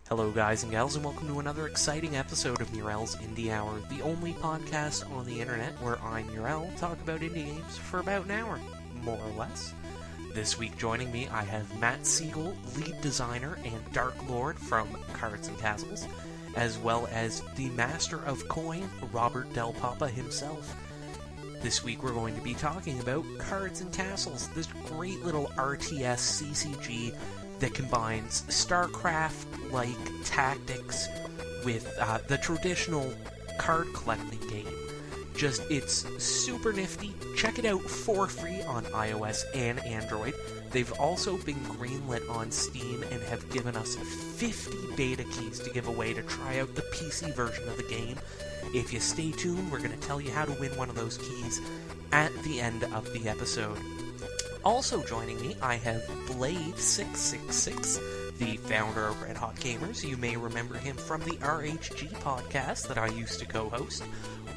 Hello guys and gals, and welcome to another exciting episode of Murel's Indie Hour, the only podcast on the internet where I, Murel, talk about indie games for about an hour, more or less. This week joining me, I have Matt Siegel, lead designer and Dark Lord from Cards and Castles, as well as the master of coin, Robert Del Papa himself. This week we're going to be talking about Cards and Castles, this great little RTS CCG that combines StarCraft-like tactics with the traditional card collecting game. It's super nifty. Check it out for free on iOS and Android. They've also been greenlit on Steam and have given us 50 beta keys to give away to try out the PC version of the game. If you stay tuned, we're going to tell you how to win one of those keys at the end of the episode. Also joining me, I have Blade666, the founder of Red Hot Gamers. You may remember him from the RHG podcast that I used to co-host,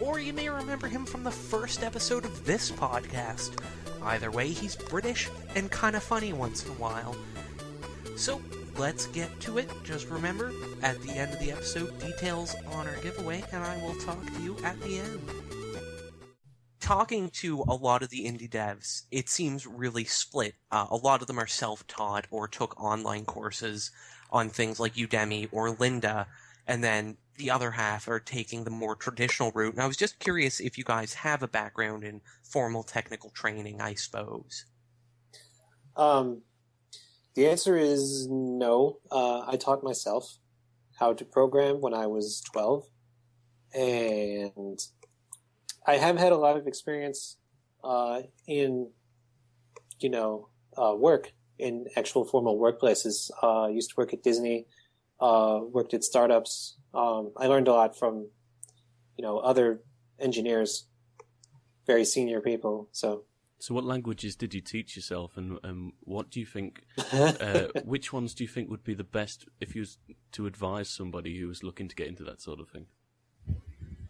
or you may remember him from the first episode of this podcast. Either way, he's British and kind of funny once in a while. So, let's get to it. Just remember, at the end of the episode, details on our giveaway, and I will talk to you at the end. Talking to a lot of the indie devs, it seems really split. A lot of them are self-taught or took online courses on things like Udemy or Lynda, and then the other half are taking the more traditional route. And I was just curious if you guys have a background in formal technical training, I suppose. The answer is no. I taught myself how to program when I was 12, and I have had a lot of experience in, work, in actual formal workplaces. I used to work at Disney, worked at startups. I learned a lot from, other engineers, very senior people. So what languages did you teach yourself, and what do you think, which ones do you think would be the best if you was to advise somebody who was looking to get into that sort of thing?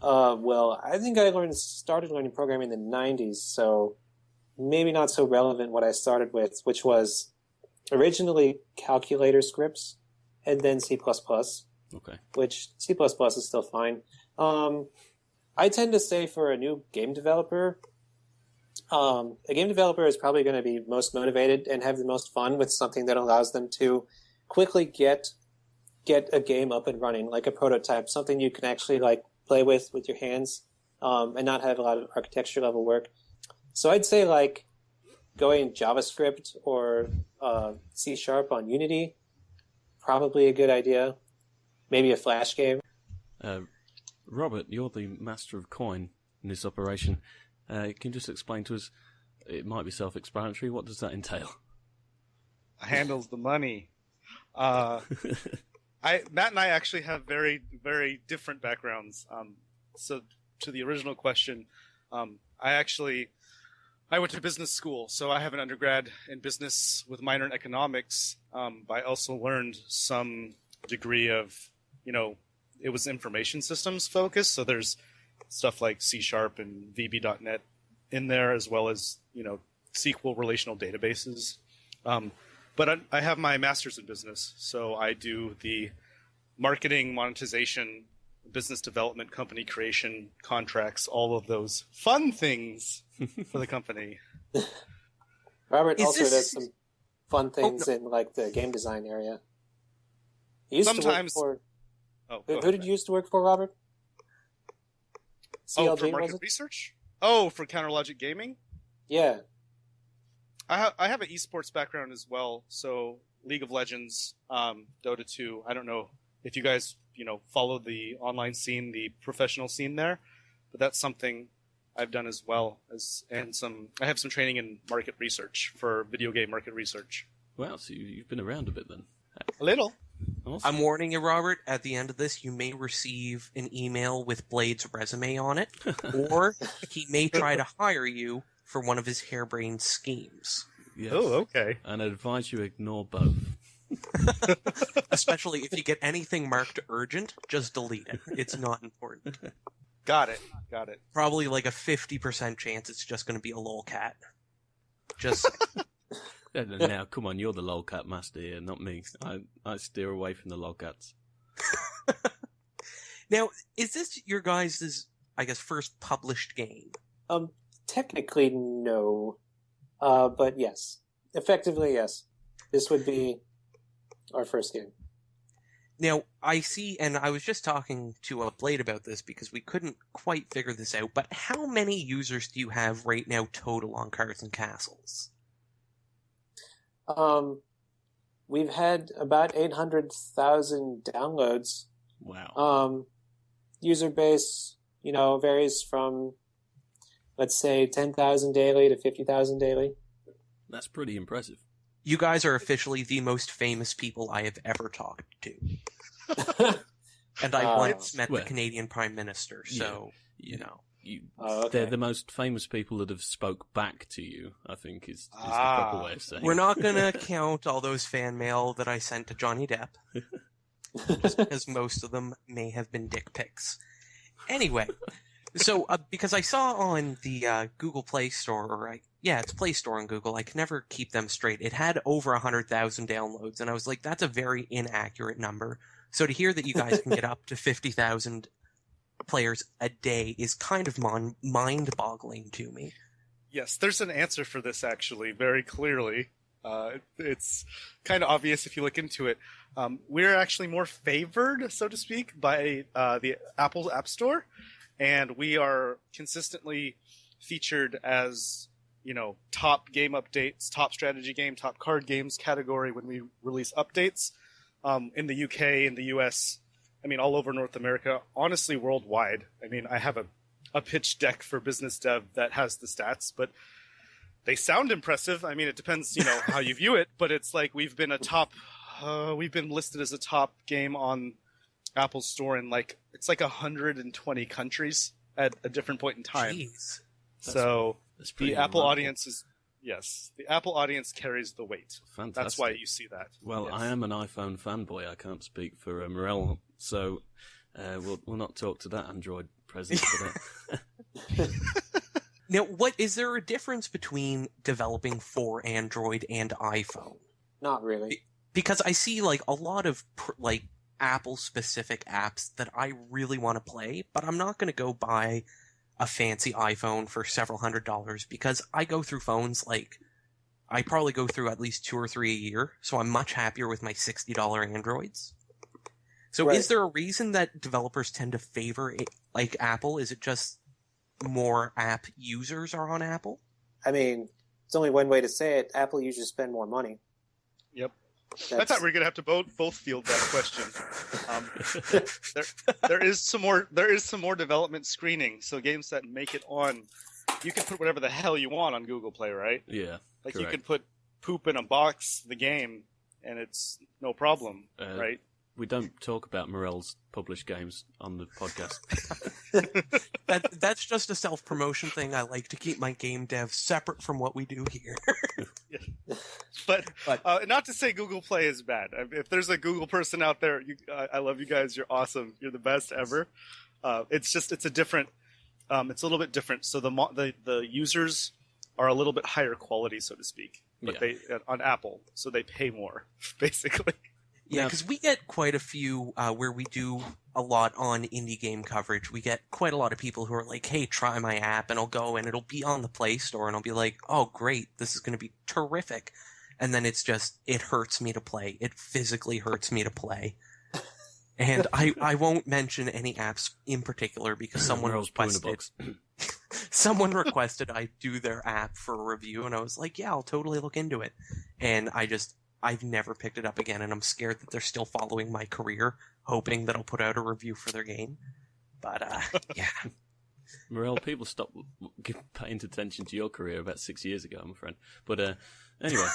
Well, I think I started learning programming in the 90s, so maybe not so relevant what I started with, which was originally calculator scripts and then C++. Okay. Which C++ is still fine. I tend to say for a new game developer, a game developer is probably going to be most motivated and have the most fun with something that allows them to quickly get a game up and running, like a prototype, something you can actually play with your hands, and not have a lot of architecture level work. So I'd say going JavaScript or C# on Unity, probably a good idea. Maybe a Flash game. Robert, you're the master of coin in this operation. Can you just explain to us, it might be self-explanatory, what does that entail? Handles the money. Matt and I actually have very, very different backgrounds. So to the original question, I went to business school, so I have an undergrad in business with minor in economics. But I also learned some degree of, it was information systems focused. So there's stuff like C# and VB.NET in there, as well as, SQL relational databases. But I have my master's in business, so I do the marketing, monetization, business development, company creation, contracts, all of those fun things for the company. Robert does some fun things in the game design area. He used Sometimes. To work for... Who did you used to work for, Robert? CLG, for market research? Oh, for CounterLogic Gaming? Yeah. I have an esports background as well, so League of Legends, Dota 2. I don't know if you guys, follow the online scene, the professional scene there, but that's something I've done as well. I have some training in market research for video game market research. Wow, so you've been around a bit then. A little. Awesome. I'm warning you, Robert, at the end of this, you may receive an email with Blade's resume on it, or he may try to hire you for one of his harebrained schemes. Yes. Oh, okay. And I advise you ignore both. Especially if you get anything marked urgent, just delete it. It's not important. Got it. Probably a 50% chance it's just going to be a lolcat. Just Now, come on, you're the lolcat master here, not me. I steer away from the lolcats. Now, is this your guys' I guess first published game? Technically, no. But yes. Effectively, yes. This would be our first game. Now, I see, and I was just talking to Blade about this because we couldn't quite figure this out, but how many users do you have right now total on Cards and Castles? We've had about 800,000 downloads. Wow. User base, varies from, let's say, 10,000 daily to 50,000 daily. That's pretty impressive. You guys are officially the most famous people I have ever talked to. And I once met the Canadian Prime Minister, so, okay. They're the most famous people that have spoke back to you, I think is the proper way of saying it. We're not going to count all those fan mail that I sent to Johnny Depp, just because most of them may have been dick pics. Anyway, so because I saw on the Google Play Store, it's Play Store on Google, I can never keep them straight. It had over 100,000 downloads, and I was like, that's a very inaccurate number. So to hear that you guys can get up to 50,000 players a day is kind of mind-boggling to me. Yes, there's an answer for this, actually, very clearly. It's kind of obvious if you look into it. We're actually more favored, so to speak, by the Apple App Store, and we are consistently featured as, top game updates, top strategy game, top card games category when we release updates in the UK, in the US, all over North America, honestly worldwide. I have a pitch deck for business dev that has the stats, but they sound impressive. It depends, how you view it, but it's like we've been listed as a top game on Apple Store in it's like 120 countries at a different point in time. Jeez. That's the Apple audience the Apple audience carries the weight. Fantastic. That's why you see that. Well, yes. I am an iPhone fanboy. I can't speak for Murel, so we'll not talk to that Android president for that. Now, is there a difference between developing for Android and iPhone? Not really. Because I see a lot of Apple-specific apps that I really want to play, but I'm not going to go buy a fancy iPhone for several $100s because I go through phones I probably go through at least 2 or 3 a year, so I'm much happier with my $60 Androids. So right. Is there a reason that developers tend to favor Apple? Is it just more app users are on Apple? It's only one way to say it. Apple usually spend more money. Yep. I thought we were going to have to both field that question. There is some more development screening. So games that make it on, you can put whatever the hell you want on Google Play, right? Yeah. You can put poop in a box, the game, and it's no problem, right? We don't talk about Murel's published games on the podcast. That's just a self-promotion thing. I like to keep my game dev separate from what we do here. Yeah. But not to say Google Play is bad. If there's a Google person out there, I love you guys. You're awesome. You're the best ever. It's a little bit different. So the users are a little bit higher quality, so to speak. But they on Apple, so they pay more, basically. Yeah, because we get quite a few where we do a lot on indie game coverage. We get quite a lot of people who are like, hey, try my app, and I'll go and it'll be on the Play Store, and I'll be like, oh, great, this is going to be terrific. And then it hurts me to play. It physically hurts me to play. And I won't mention any apps in particular because someone requested I do their app for a review, and I was like, yeah, I'll totally look into it. And I've never picked it up again, and I'm scared that they're still following my career, hoping that I'll put out a review for their game. But, yeah. Murel, people stopped paying attention to your career about 6 years ago, I'm afraid. But, anyway.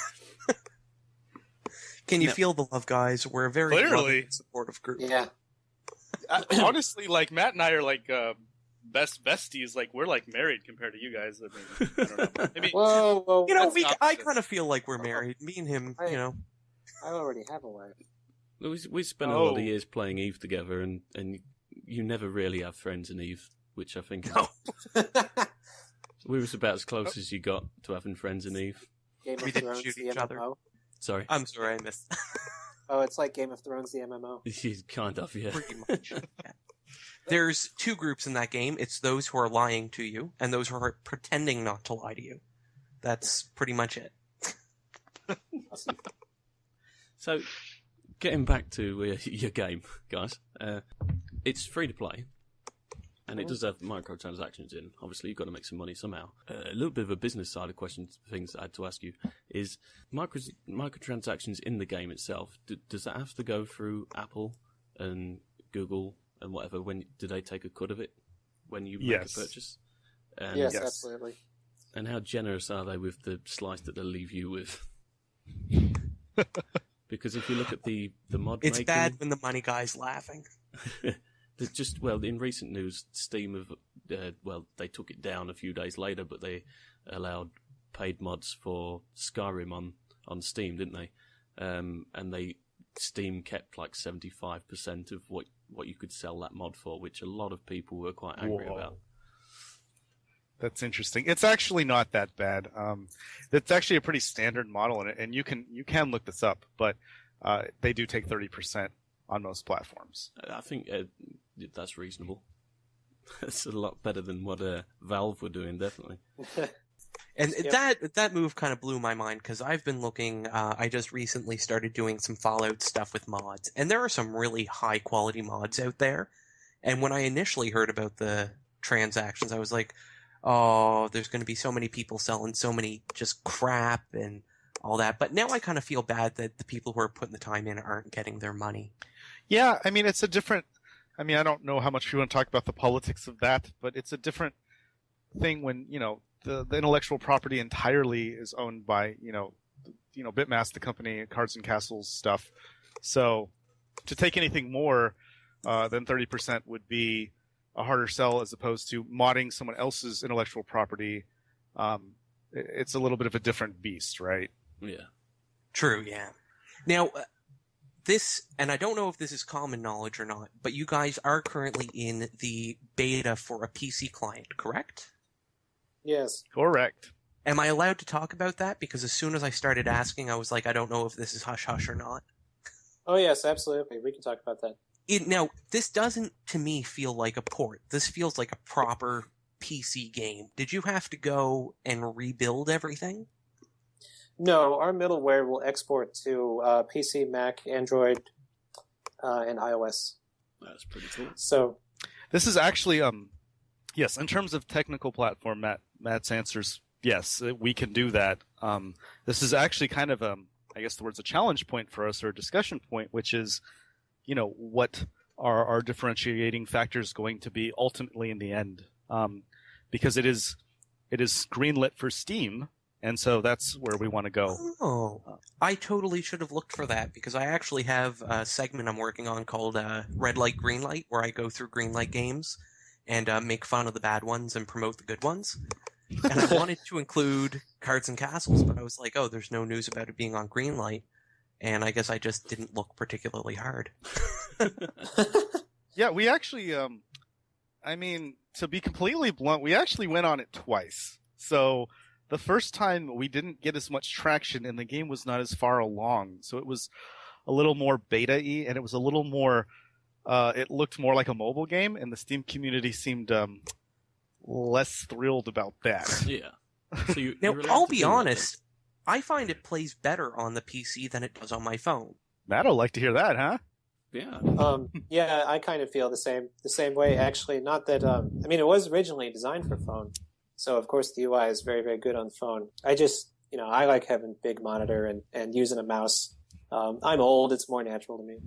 Can you feel the love, guys? We're a very loving, supportive group. Yeah. Honestly, Matt and I are best besties. We're married compared to you guys. I don't know. Whoa. I kind of feel like we're married. Me and him, I already have a wife. We spent a lot of years playing Eve together, and you never really have friends in Eve, which I think we was about as close as you got to having friends in Eve. We didn't shoot each other. Sorry. I'm sorry, I missed. Oh, it's like Game of Thrones, the MMO. Kind of, yeah. Pretty much. Yeah. There's two groups in that game. It's those who are lying to you, and those who are pretending not to lie to you. That's pretty much it. So, getting back to your game, guys, it's free to play, and it does have microtransactions in. Obviously, you've got to make some money somehow. A little bit of a business side of questions, things I had to ask you, is microtransactions in the game itself, does that have to go through Apple and Google and whatever? Do they take a cut of it when you make a purchase? And, yes, absolutely. And how generous are they with the slice that they'll leave you with? Because if you look at the mod it's making, bad when the money guy's laughing. In recent news, Steam have, they took it down a few days later, but they allowed paid mods for Skyrim on Steam, didn't they? And Steam kept like 75% of what you could sell that mod for, which a lot of people were quite angry about. That's interesting. It's actually not that bad. It's actually a pretty standard model, and you can look this up, but they do take 30% on most platforms. I think that's reasonable. That's a lot better than what Valve were doing, definitely. And that move kind of blew my mind, because I've been looking, I just recently started doing some Fallout stuff with mods, and there are some really high-quality mods out there. And when I initially heard about the transactions, I was like, oh, there's going to be so many people selling so many just crap and all that. But now I kind of feel bad that the people who are putting the time in aren't getting their money. Yeah, I mean, it's a different... I mean, I don't know how much you want to talk about the politics of that, but it's a different thing when, the intellectual property entirely is owned by, Bitmass, the company, Cards and Castles stuff. So to take anything more than 30% would be a harder sell as opposed to modding someone else's intellectual property. It's a little bit of a different beast, right? Yeah. True, yeah. Now, this, and I don't know if this is common knowledge or not, but you guys are currently in the beta for a PC client, correct? Yes. Correct. Am I allowed to talk about that? Because as soon as I started asking, I was like, I don't know if this is hush-hush or not. Oh, yes, absolutely. We can talk about that. Now, this doesn't, to me, feel like a port. This feels like a proper PC game. Did you have to go and rebuild everything? No, our middleware will export to PC, Mac, Android, and iOS. That's pretty cool. So, this is actually, yes, in terms of technical platform, Matt's answers, yes, we can do that. This is actually kind of, I guess the word's a challenge point for us, or a discussion point, which is, what are our differentiating factors going to be ultimately in the end? Because it is greenlit for Steam, and so that's where we want to go. Oh, I totally should have looked for that, because I actually have a segment I'm working on called Red Light, Green Light, where I go through green light games and make fun of the bad ones and promote the good ones. And I wanted to include Cards and Castles, but I was like, oh, there's no news about it being on green light. And I guess I just didn't look particularly hard. Yeah, we actually, I mean, to be completely blunt, we actually went on it twice. So the first time we didn't get as much traction and the game was not as far along. So it was a little more beta-y and it was a little more, it looked more like a mobile game, and the Steam community seemed less thrilled about that. Yeah. So now, I'll be honest, I find it plays better on the PC than it does on my phone. Matt'll like to hear that, huh? Yeah. Yeah, I kind of feel the same way. Actually, not that. I mean, it was originally designed for phone, so of course the UI is very, very good on phone. I just, I like having big monitor and using a mouse. I'm old; it's more natural to me.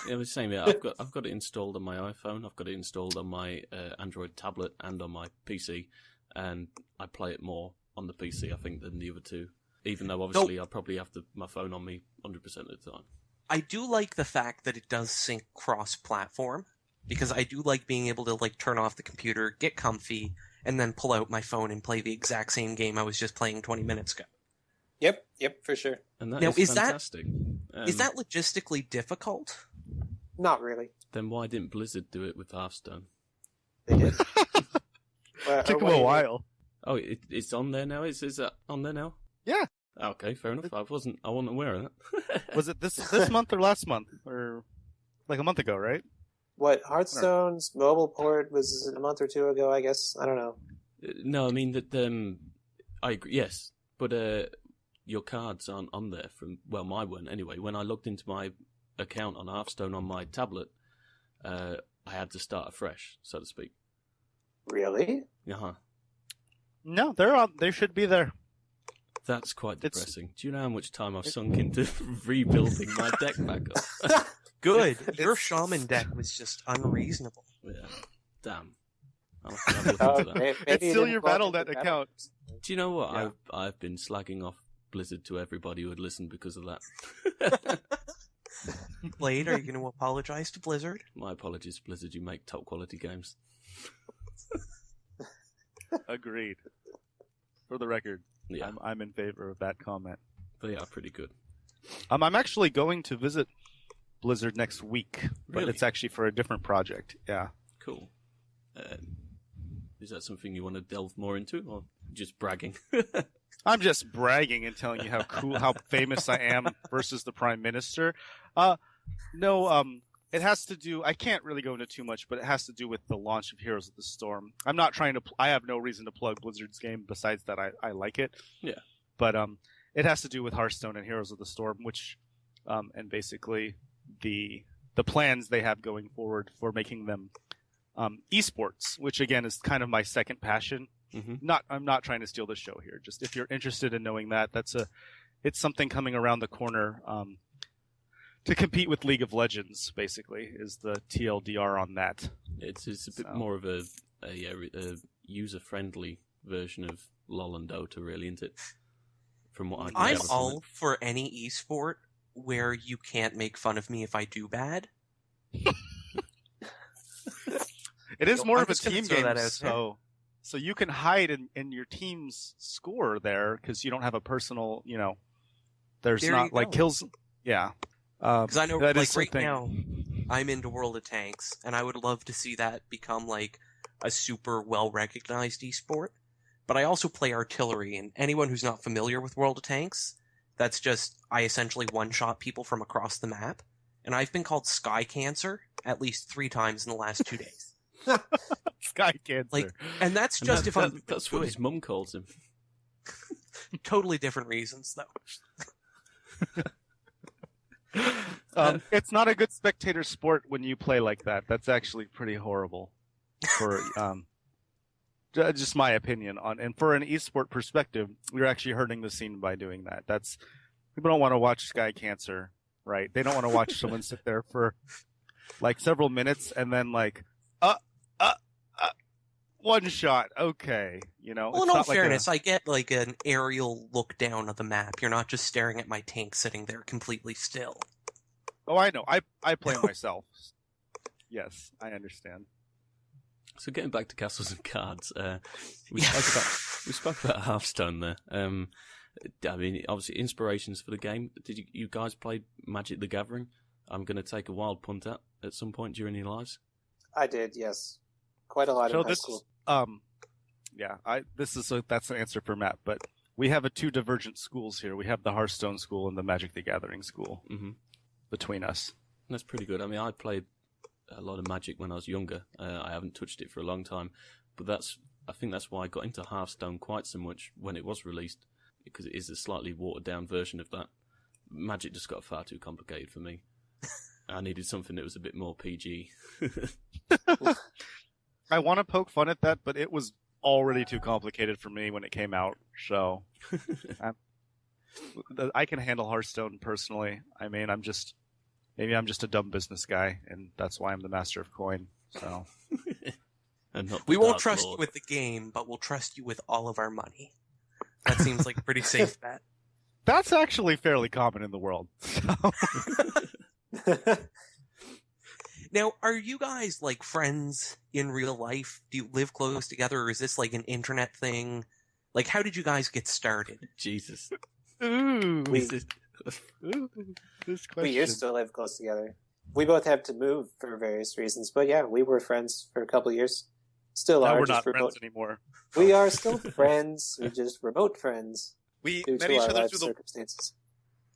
Yeah, the same. Yeah, I've got it installed on my iPhone. I've got it installed on my Android tablet and on my PC, and I play it more on the PC, I think, than the other two. Even though obviously I probably have my phone on me 100% of the time. I do like the fact that it does sync cross-platform, because I do like being able to turn off the computer, get comfy, and then pull out my phone and play the exact same game I was just playing 20 minutes ago. Yep, for sure. And that now, is fantastic. Is that logistically difficult? Not really. Then why didn't Blizzard do it with Hearthstone? They did. Took them a while. Oh, it's on there now? Is that on there now? Yeah. Okay, fair enough. I wasn't aware of that. Was it this month or last month? Or like a month ago, right? What, Hearthstone's mobile port was a month or two ago, I guess? I don't know. No, I mean that. I agree. Yes, but your cards aren't on there from. Well, my one anyway. When I logged into my account on Hearthstone on my tablet, I had to start afresh, so to speak. Really? Uh-huh. No, they're on. They should be there. That's quite depressing. Do you know how much time I've sunk into rebuilding my deck back up? Good. Your shaman deck was just unreasonable. Yeah. Damn. I'll have to look into that. It's still your Battle.net account. Do you know what? Yeah. I've been slagging off Blizzard to everybody who would listen because of that. Blade, are you going to apologize to Blizzard? My apologies, Blizzard. You make top quality games. Agreed. For the record, Yeah, I'm in favor of that comment. they are pretty good. I'm actually going to visit Blizzard next week, but Really? it's actually for a different project. Yeah. Cool. Is that something you want to delve more into, or just bragging? I'm just bragging and telling you how cool, how famous I am versus the Prime Minister. No, it has to do, I can't really go into too much, but it has to do with the launch of Heroes of the Storm. I'm not trying to, I have no reason to plug Blizzard's game besides that I like it. Yeah. But it has to do with Hearthstone and Heroes of the Storm, which, and basically the plans they have going forward for making them esports, which again is kind of my second passion. Mm-hmm. I'm not trying to steal the show here. Just if you're interested in knowing that, it's something coming around the corner to compete with League of Legends. Basically, is the TLDR on that. It's a bit more of a user-friendly version of LoL and Dota, really, isn't it? From what I can I'm gather from all it. for any esport where you can't make fun of me if I do bad. It is more I'm of a just gonna team throw game, that out so you can hide in your team's score there because you don't have a personal, there's There not you like go. kills. Yeah. Because I know, That like, is right something. now, I'm into World of Tanks, and I would love to see that become, like, a super well-recognized esport. But I also play artillery, and anyone who's not familiar with World of Tanks, that's just, I essentially one-shot people from across the map. And I've been called Sky Cancer at least 3 times in the last 2 days. Sky Cancer. Like, and that's just if I'm That's what good. his mum calls him. Totally different reasons, though. It's not a good spectator sport when you play like that. That's actually pretty horrible. For just my opinion and for an esport perspective, you're actually hurting the scene by doing that. People don't want to watch Sky Cancer, right? They don't want to watch someone sit there for like several minutes and then like one shot. Okay, Well, it's in all not like fairness, I get, like, an aerial look down of the map. You're not just staring at my tank sitting there completely still. Oh, I know. I play myself. Yes, I understand. So getting back to castles and cards, we spoke about Hearthstone there. I mean, obviously inspirations for the game. Did you guys play Magic the Gathering? I'm going to take a wild punt at some point during your lives. I did, yes. Quite a lot So in high this, school. that's an answer for Matt, but we have two divergent schools here. We have the Hearthstone school and the Magic the Gathering school between us. That's pretty good. I mean, I played a lot of Magic when I was younger. I haven't touched it for a long time, but I think that's why I got into Hearthstone quite so much when it was released, because it is a slightly watered down version of that. Magic just got far too complicated for me. I needed something that was a bit more PG. I want to poke fun at that, but it was already too complicated for me when it came out. So I can handle Hearthstone personally. I mean, maybe I'm just a dumb business guy, and that's why I'm the master of coin. So We won't trust you with the game, but we'll trust you with all of our money. That seems like a pretty safe bet. that's actually fairly common in the world. So. Now, are you guys, like, friends in real life? Do you live close together, or is this, like, an internet thing? Like, how did you guys get started? Jesus. Ooh, We- this question. We used to live close together. We both had to move for various reasons, but yeah, we were friends for a couple of years. Still Now are. we're just not remote. friends anymore. We are still friends. We're just remote friends. We due met to each our other life through circumstances.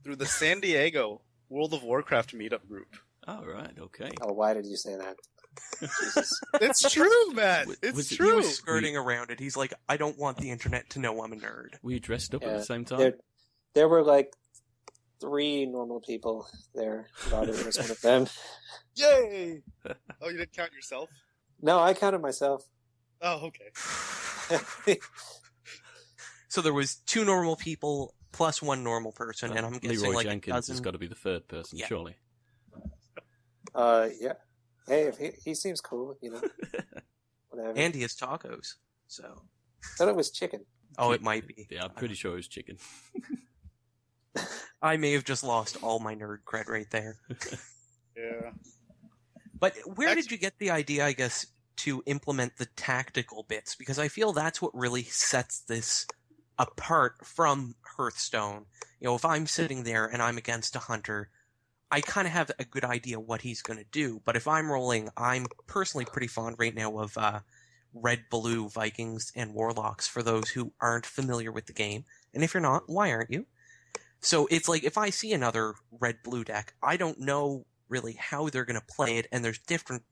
the San Diego World of Warcraft meetup group. Oh, right, okay. Oh, why did you say that? Jesus. It's true, Matt. It's Was it- He true. was skirting around it. He's like, I don't want the internet to know I'm a nerd. Were you dressed up at Yeah. the same time? There were like 3 normal people there. Robert was one of them. Yay! Oh, you didn't count yourself? No, I counted myself. Oh, okay. So there was 2 normal people plus 1 normal person, and I'm guessing Leroy like Jenkins a dozen. has got to be the third person, Yeah. surely. Yeah. Hey, if he seems cool, whatever. And he has tacos. So, Thought it was chicken. oh, it might be. Yeah, I'm pretty sure it was chicken. I may have just lost all my nerd cred right there. Yeah. But where did you get the idea, I guess, to implement the tactical bits? Because I feel that's what really sets this apart from Hearthstone. If I'm sitting there and I'm against a hunter, I kind of have a good idea what he's going to do. But if I'm rolling, I'm personally pretty fond right now of red-blue Vikings and Warlocks for those who aren't familiar with the game. And if you're not, why aren't you? So it's like if I see another red-blue deck, I don't know really how they're going to play it, and there's different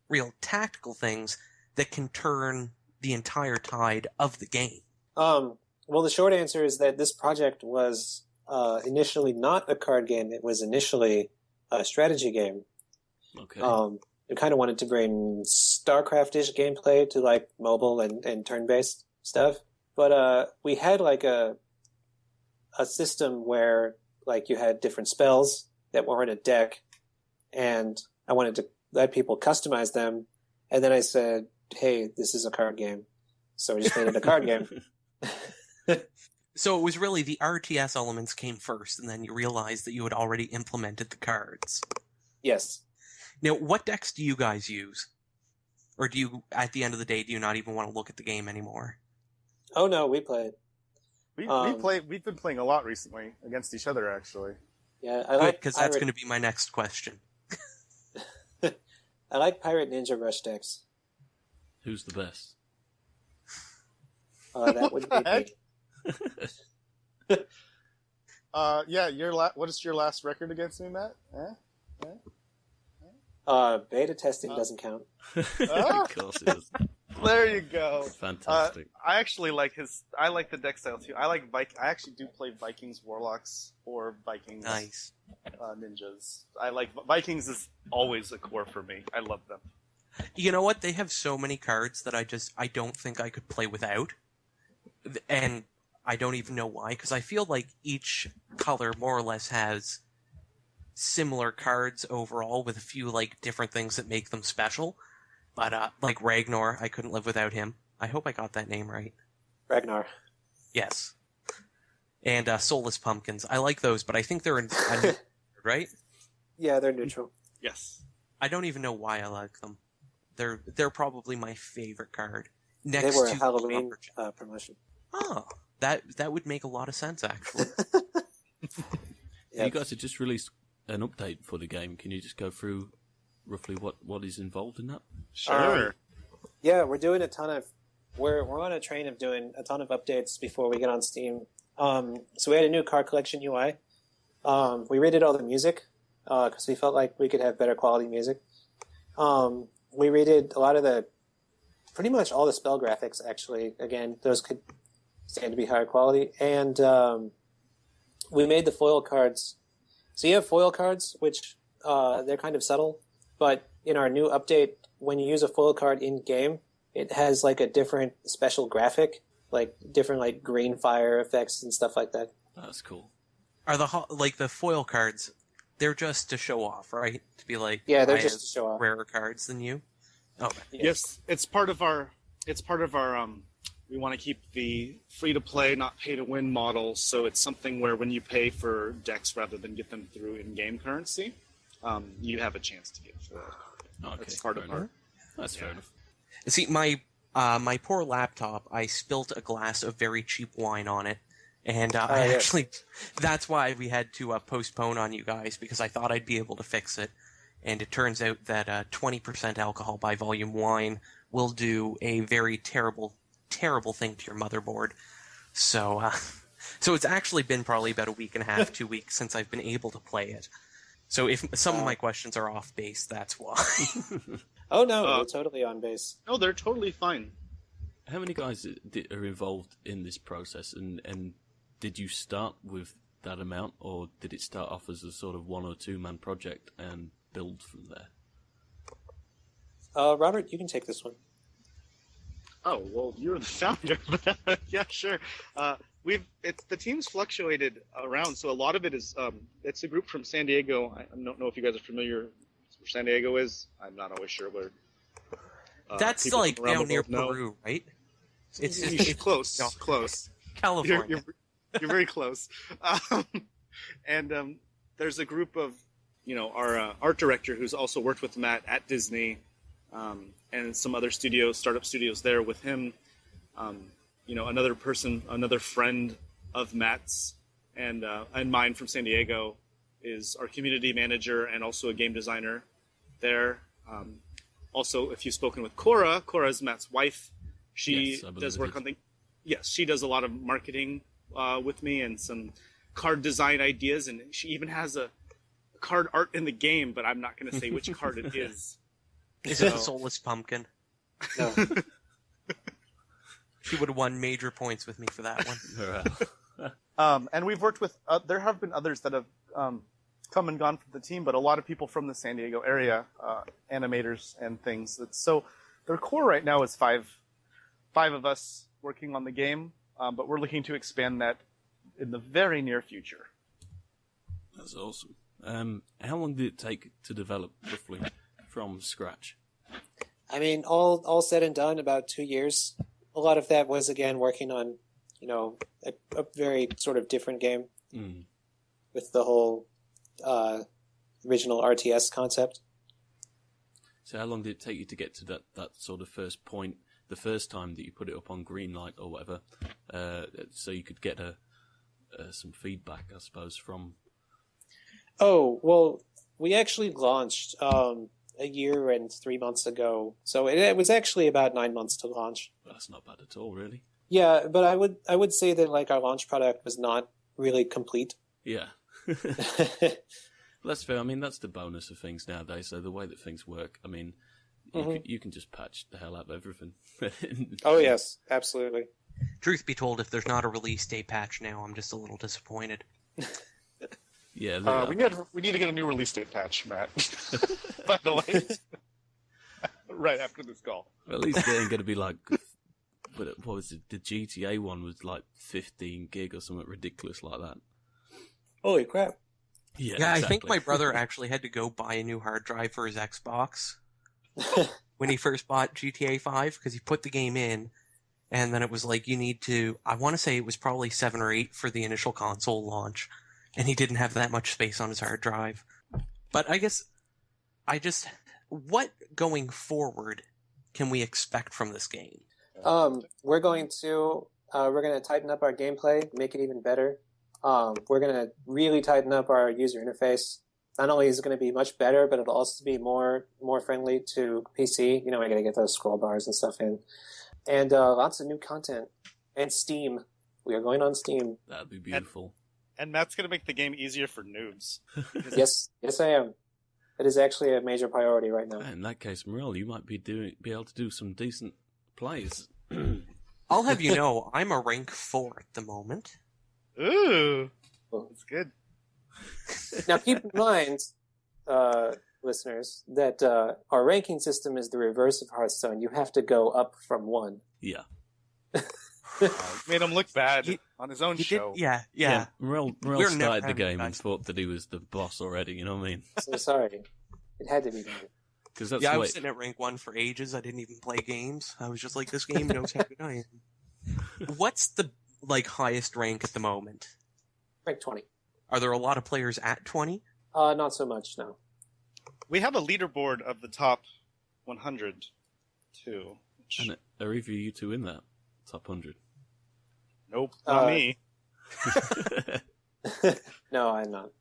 real tactical things that can turn the entire tide of the game. Well, the short answer is that this project was initially not a card game. It was initially a strategy game. Okay. We kind of wanted to bring StarCraft-ish gameplay to like mobile and turn-based stuff. But we had like a system where like you had different spells that were in a deck, and I wanted to let people customize them. And then I said, hey, this is a card game. So we just made it a card game. So it was really the RTS elements came first, and then you realized that you had already implemented the cards. Yes. Now, what decks do you guys use? Or do you, at the end of the day, do you not even want to look at the game anymore? Oh, no, we played. We've been playing a lot recently against each other, actually. Yeah, I Good, like because that's Pirate- going to be my next question. I like Pirate Ninja Rush decks. Who's the best? That would be Heck? me. Yeah, what is your last record against me, Matt? Beta testing doesn't count. Of course it is. There you go. Fantastic. I actually like I like the deck style too. I actually do play Vikings Warlocks or Vikings Nice. Ninjas. I like Vikings is always a core for me. I love them. You know what? They have so many cards that I don't think I could play without. And I don't even know why, because I feel like each color more or less has similar cards overall with a few like different things that make them special. But like Ragnar, I couldn't live without him. I hope I got that name right. Ragnar. Yes. And Soulless Pumpkins. I like those, but I think they're right? Yeah, they're neutral. Yes. I don't even know why I like them. They're probably my favorite card. They Next were a to Halloween Lumberjack. promotion. Oh, that would make a lot of sense, actually. Yeah. You guys have just released an update for the game. Can you just go through roughly what is involved in that? Sure. Yeah, we're doing a ton of. We're on a train of doing a ton of updates before we get on Steam. So we had a new card collection UI. We redid all the music because we felt like we could have better quality music. We redid a lot of pretty much all the spell graphics. Actually, again, those could stand to be higher quality. And we made the foil cards. So you have foil cards, which they're kind of subtle, but in our new update, when you use a foil card in game, it has like a different special graphic, like different like green fire effects and stuff like that. That's cool. Are the foil cards? They're just to show off, right? To be like, Yeah, they're I just have to show off. rarer cards than you. Okay. Yes, it's part of our. We want to keep the free to play, not pay to win model. So it's something where when you pay for decks rather than get them through in-game currency, you have a chance to get foiled. Okay, That's part of fair our. enough. That's fair enough. See, my poor laptop, I spilt a glass of very cheap wine on it, and I yeah. actually, that's why we had to postpone on you guys, because I thought I'd be able to fix it, and it turns out that 20% alcohol by volume wine will do a very terrible, terrible thing to your motherboard. So So it's actually been probably about a week and a half, 2 weeks since I've been able to play it. So if some of my questions are off base, that's why. Oh no, they're totally on base. No, they're totally fine. How many guys are involved in this process, and did you start with that amount, or did it start off as a sort of 1 or 2 man project and build from there? Robert, you can take this one. Oh, well, you're the founder. Yeah, sure. The team's fluctuated around, so a lot of it is it's a group from San Diego. I don't know if you guys are familiar where San Diego is. I'm not always sure where. That's like down near Peru, right? It's close. No. Close. California. You're very close. There's a group of, our art director who's also worked with Matt at Disney, and some other startup studios there with him. Another friend of Matt's and mine from San Diego is our community manager and also a game designer there. Also, if you've spoken with Cora is Matt's wife. She does work on she does a lot of marketing with me and some card design ideas, and she even has a card art in the game, but I'm not going to say which card it is. Is it the Soulless Pumpkin? No. She would have won major points with me for that one. And we've worked with, there have been others that have come and gone from the team, but a lot of people from the San Diego area, animators and things. So their core right now is five of us working on the game, but we're looking to expand that in the very near future. That's awesome. How long did it take to develop, roughly, from scratch? I mean, all said and done, about 2 years. A lot of that was, again, working on, a very sort of different game with the whole original RTS concept. So how long did it take you to get to that sort of first point, the first time that you put it up on Greenlight or whatever, so you could get some feedback, I suppose, from... Oh, well, we actually launched a year and 3 months ago, so it was actually about 9 months to launch. That's not bad at all, really. Yeah, but I would say that our launch product was not really complete. Yeah. That's fair. I mean, that's the bonus of things nowadays. So the way that things work, I mean, you can just patch the hell out of everything. Oh yes, absolutely. Truth be told, if there's not a release date patch now, I'm just a little disappointed. Yeah, we need to get a new release date patch, Matt. By the way, right after this call. Well, at least it ain't going to be like, what was it? The GTA one was like 15 gig or something ridiculous like that. Holy crap! Yeah, exactly. I think my brother actually had to go buy a new hard drive for his Xbox when he first bought GTA 5 because he put the game in, and then it was like you need to. I want to say it was probably 7 or 8 for the initial console launch. And he didn't have that much space on his hard drive. But I guess, what going forward can we expect from this game? We're going to tighten up our gameplay, make it even better. We're going to really tighten up our user interface. Not only is it going to be much better, but it'll also be more friendly to PC. We're going to get those scroll bars and stuff in. And lots of new content. And Steam. We are going on Steam. That'd be beautiful. And Matt's going to make the game easier for noobs. Yes, I am. It is actually a major priority right now. In that case, Murel, you might be able to do some decent plays. I'll have you know, I'm a rank 4 at the moment. Ooh, that's good. Now keep in mind, listeners, that our ranking system is the reverse of Hearthstone. You have to go up from 1. Yeah. Made him look bad on his own show. Yeah. Murel started the game and thought that he was the boss already, you know what I mean? So sorry. It had to be done. I was sitting at rank 1 for ages. I didn't even play games. I was just like, this game knows how good I am. What's the highest rank at the moment? Rank 20. Are there a lot of players at 20? Not so much, no. We have a leaderboard of the top 100, too. And are either of you two in that top 100? Nope, not me. No, I'm not.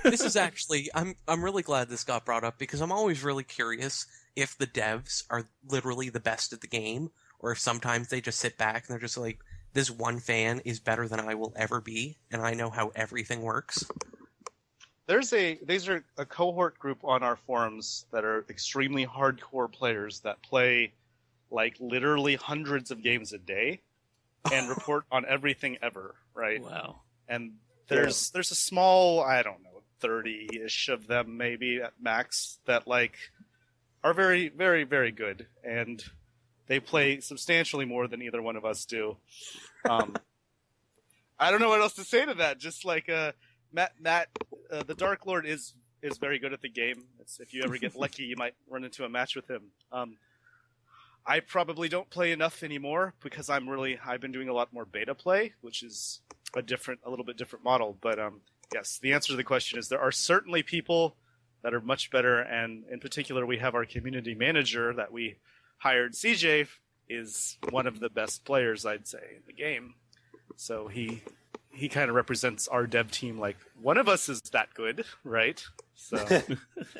This is actually, I'm really glad this got brought up because I'm always really curious if the devs are literally the best at the game or if sometimes they just sit back and they're just like, this one fan is better than I will ever be, and I know how everything works. These are a cohort group on our forums that are extremely hardcore players that play like literally hundreds of games a day and report on everything ever, right? Wow. And there's a small, I don't know, 30-ish of them maybe at max that like are very, very, very good, and they play substantially more than either one of us do. I don't know what else to say to that. Just like Matt, the Dark Lord is very good at the game. If you ever get lucky, you might run into a match with him. I probably don't play enough anymore because I've been doing a lot more beta play, which is a little bit different model. But yes, the answer to the question is there are certainly people that are much better, and in particular, we have our community manager that we hired. CJ is one of the best players, I'd say, in the game. So he kind of represents our dev team. Like, one of us is that good, right? So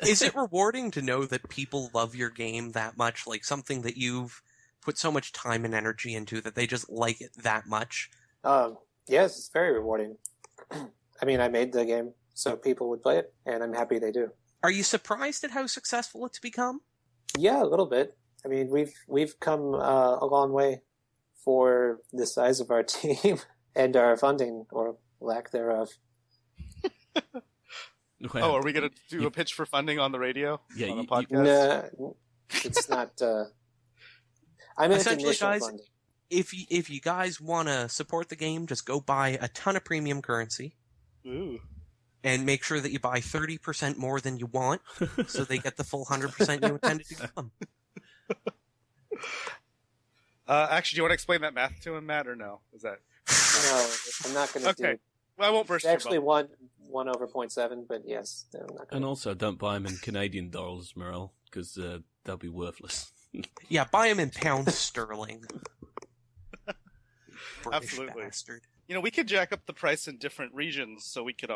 Is it rewarding to know that people love your game that much? Like, something that you've put so much time and energy into that they just like it that much? Yes, it's very rewarding. I mean, I made the game so people would play it, and I'm happy they do. Are you surprised at how successful it's become? Yeah, a little bit. I mean, we've come a long way for the size of our team and our funding, or lack thereof. Well, are we going to do a pitch for funding on the radio? Yeah, on a podcast? No, it's not. I meant Essentially, initial guys, funding. if you guys want to support the game, just go buy a ton of premium currency. Ooh. And make sure that you buy 30% more than you want, so they get the full 100% you intended to give them. Actually, do you want to explain that math to him, Matt, or no? Is that No, I'm not going to do. okay? Well, I won't burst It's actually your bubble. 1 over 0.7, but yes, I'm not and going. also, don't buy them in Canadian dollars, Murel, because they'll be worthless. Yeah, buy them in pounds sterling. British Absolutely. bastard. You know, we could jack up the price in different regions, so we could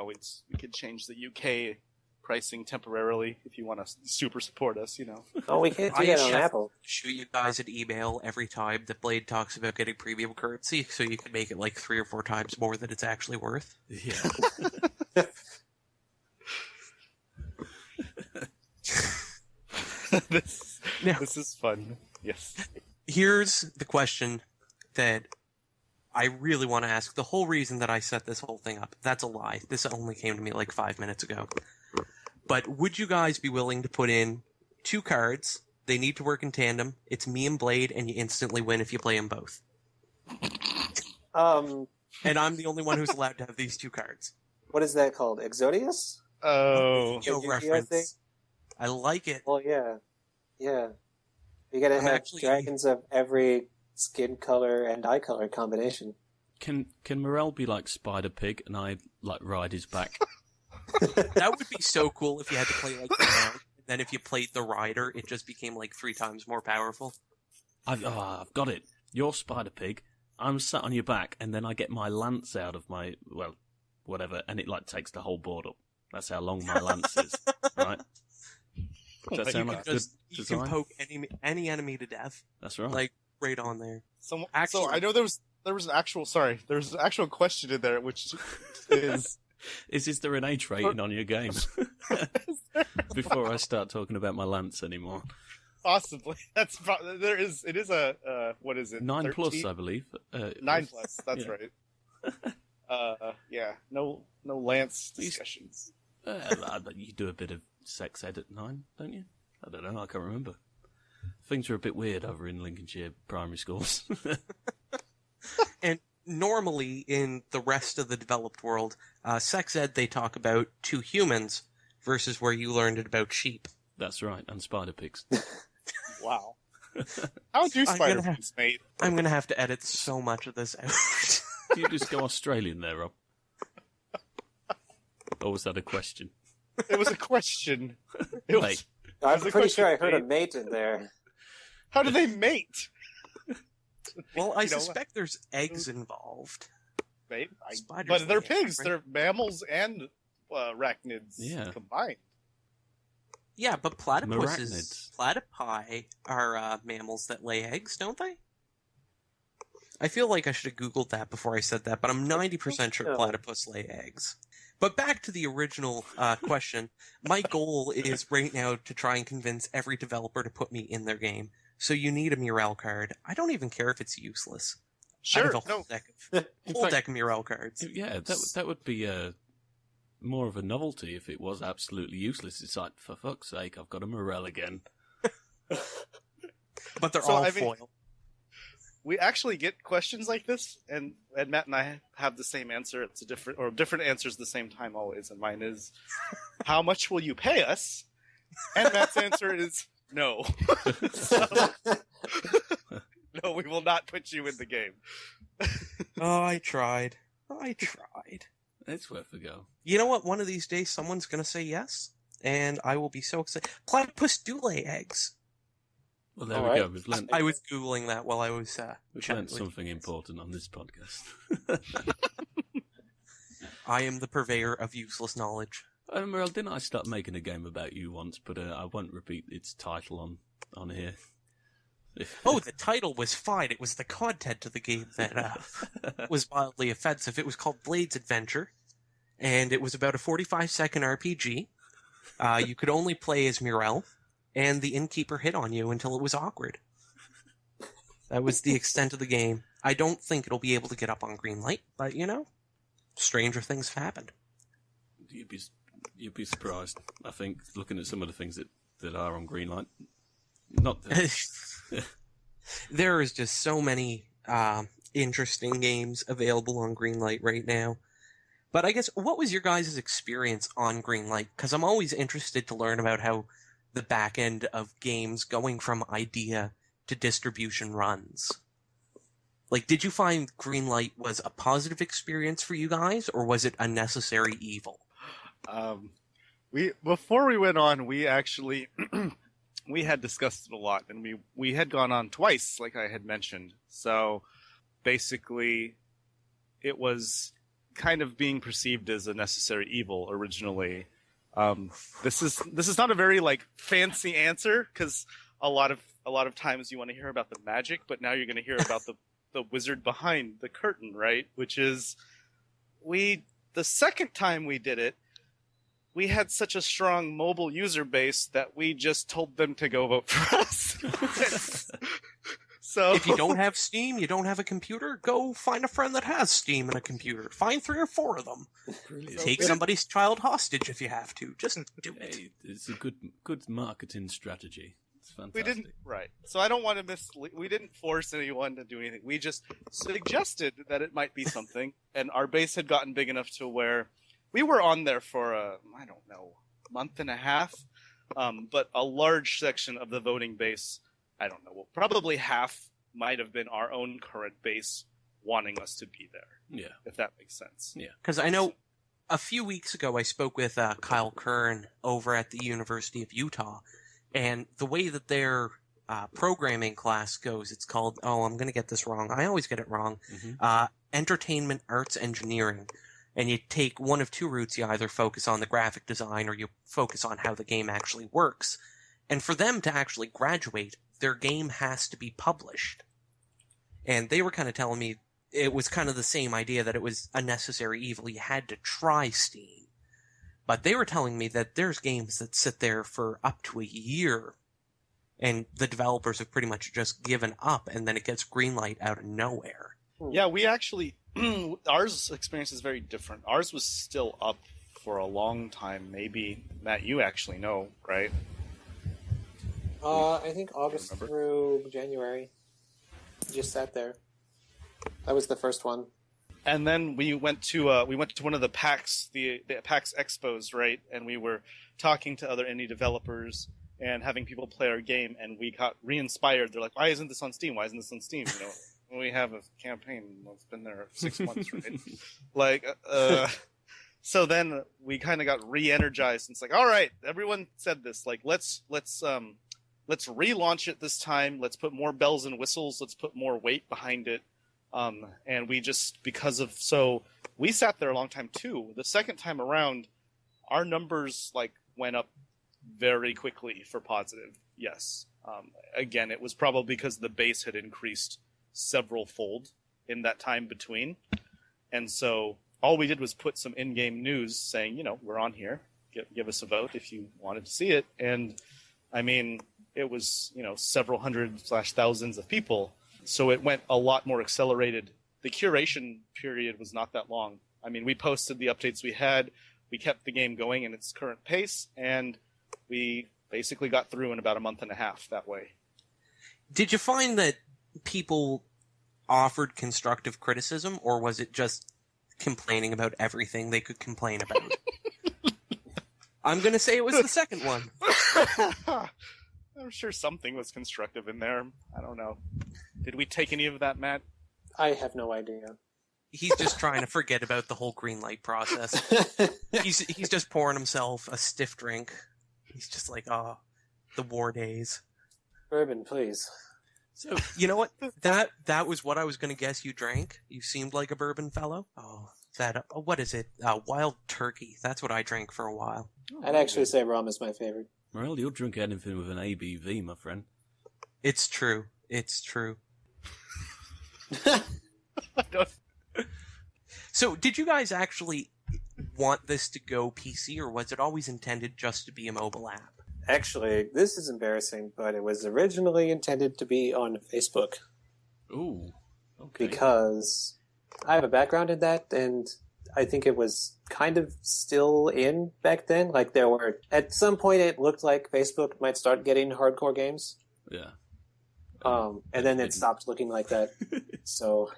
change the UK pricing temporarily if you want to super support us. You know. Oh, we can't do I that on should Apple. shoot you guys an email every time that Blade talks about getting premium currency, so you can make it like 3 or 4 times more than it's actually worth. Yeah. This is fun. Yes. Here's the question that I really want to ask. The whole reason that I set this whole thing up, that's a lie. This only came to me like 5 minutes ago. But would you guys be willing to put in 2 cards? They need to work in tandem. It's me and Blade, and you instantly win if you play them both. And I'm the only one who's allowed to have these 2 cards. What is that called? Exodius? Oh. Yo, Yu-Gi-Oh thing? reference. I like it. Well, yeah. You gotta I'm have actually- dragons of every skin color and eye color combination. Can Murel be like Spider Pig and I like ride his back? That would be so cool if you had to play like the man, and then if you played the rider, it just became like 3 times more powerful. I've got it. You're Spider Pig. I'm sat on your back, and then I get my lance out of my whatever, and it like takes the whole board up. That's how long my lance is, right? Does that sound like a good You can design? poke any enemy to death, That's right. like right on there. So Actually- I know there was an actual question in there, which is Is there an age rating on your game? Before I start talking about my lance anymore. possibly there is. It is a what is it? 9 plus, 13? I believe. 9 plus. That's Yeah. right. Yeah. No lance discussions. But you do a bit of sex ed at 9, don't you? I don't know. I can't remember. Things are a bit weird over in Lincolnshire primary schools. And normally in the rest of the developed world, sex ed they talk about 2 humans versus where you learned it about sheep. That's right, and spider pigs. Wow. How do I'm spider gonna have- pigs mate? I'm gonna have to edit so much of this out. Do you just go Australian there, Rob? Or was that a question? It was a question. It was, Wait. I'm There's a pretty sure I question, heard a mate in there. how do they mate? Well, I You know, suspect there's eggs involved. But Spiders they're lay eggs, pigs. right? They're mammals and arachnids Yeah. combined. Yeah, but Arachnids. platypi are mammals that lay eggs, don't they? I feel like I should have Googled that before I said that, but I'm 90% sure platypus lay eggs. But back to the original question. My goal is right now to try and convince every developer to put me in their game. So you need a Murel card. I don't even care if it's useless. I Sure. have a whole deck of Murel cards. Yeah, that would be more of a novelty if it was absolutely useless. It's like, for fuck's sake, I've got a Murel again. But they're all foil. We actually get questions like this, and Matt and I have the same answer. It's different answers at the same time always. And mine is, how much will you pay us? And Matt's answer is no. So, no, we will not put you in the game. Oh, I tried. It's worth a go. You know what? One of these days, someone's going to say yes, and I will be so excited. Platypus do lay eggs. Well, there we go. We've learned. I was Googling that while I was We've learned something important on this podcast. I am the purveyor of useless knowledge. Murel, didn't I start making a game about you once, but I won't repeat its title on here. Oh, the title was fine. It was the content of the game that was wildly offensive. It was called Blade's Adventure, and it was about a 45-second RPG. You could only play as Murel, and the innkeeper hit on you until it was awkward. That was the extent of the game. I don't think it'll be able to get up on Greenlight, but, stranger things have happened. You'd be surprised, I think, looking at some of the things that are on Greenlight. Not that... There is just so many interesting games available on Greenlight right now. But I guess, what was your guys' experience on Greenlight? Because I'm always interested to learn about how the back end of games going from idea to distribution runs. Like, did you find Greenlight was a positive experience for you guys, or was it a necessary evil? Before we went on, we actually we had discussed it a lot, and we had gone on twice, like I had mentioned. So basically, it was kind of being perceived as a necessary evil originally. This is not a very fancy answer, because a lot of times you want to hear about the magic, but now you're going to hear about the wizard behind the curtain, right? Which is, the second time we did it, we had such a strong mobile user base that we just told them to go vote for us. So if you don't have Steam, you don't have a computer, go find a friend that has Steam and a computer. Find 3 or 4 of them. Brilliant. Take somebody's child hostage if you have to. Just do it. Hey, it's a good marketing strategy. It's fantastic. We didn't, right. So I don't want to we didn't force anyone to do anything. We just suggested that it might be something, and our base had gotten big enough to where we were on there for month and a half, but a large section of the voting base, I don't know, probably half might have been our own current base wanting us to be there. Yeah. If that makes sense. Yeah. Because I know a few weeks ago I spoke with Kyle Kern over at the University of Utah, and the way that their programming class goes, it's called, I'm going to get this wrong. I always get it wrong. Mm-hmm. Entertainment Arts Engineering. And you take one of 2 routes. You either focus on the graphic design or you focus on how the game actually works. And for them to actually graduate, their game has to be published. And they were kind of telling me it was kind of the same idea, that it was a necessary evil. You had to try Steam. But they were telling me that there's games that sit there for up to a year, and the developers have pretty much just given up, and then it gets greenlight out of nowhere. Yeah, we actually... ours experience is very different. Ours was still up for a long time. Maybe, Matt, you actually know, right? I think August through January. Just sat there. That was the first one. And then we went to one of the PAX, the PAX Expos, right? And we were talking to other indie developers and having people play our game, and we got re-inspired. They're like, "Why isn't this on Steam? Why isn't this on Steam?" We have a campaign that's been there 6 months, right? So then we kind of got re-energized, and it's like, all right, everyone said this, let's relaunch it this time. Let's put more bells and whistles. Let's put more weight behind it. And we just, so we sat there a long time too. The second time around, our numbers went up very quickly for positive. Yes. Again, it was probably because the base had increased several fold. in that time between. And so all we did was put some in-game news saying, we're on here. Give us a vote if you wanted to see it. And I mean, it was, several hundred/thousands of people. So it went a lot more accelerated. The curation period was not that long. I mean, we posted the updates we had. We kept the game going in its current pace, and we basically got through in about a month and a half that way. Did you find that people offered constructive criticism, or was it just complaining about everything they could complain about? I'm going to say it was the second one. I'm sure something was constructive in there. I don't know. Did we take any of that, Matt? I have no idea. He's just trying to forget about the whole green light process. He's just pouring himself a stiff drink. He's just like, the war days. Bourbon, please. So, you know what? That was what I was going to guess you drank. You seemed like a bourbon fellow. What is it? Wild turkey. That's what I drank for a while. I'd actually say rum is my favorite. Murel, you'll drink anything with an ABV, my friend. It's true. It's true. So, did you guys actually want this to go PC, or was it always intended just to be a mobile app? Actually, this is embarrassing, but it was originally intended to be on Facebook. Ooh, okay. Because I have a background in that, and I think it was kind of still in back then. Like, at some point it looked like Facebook might start getting hardcore games. Yeah. And then it stopped looking like that. So...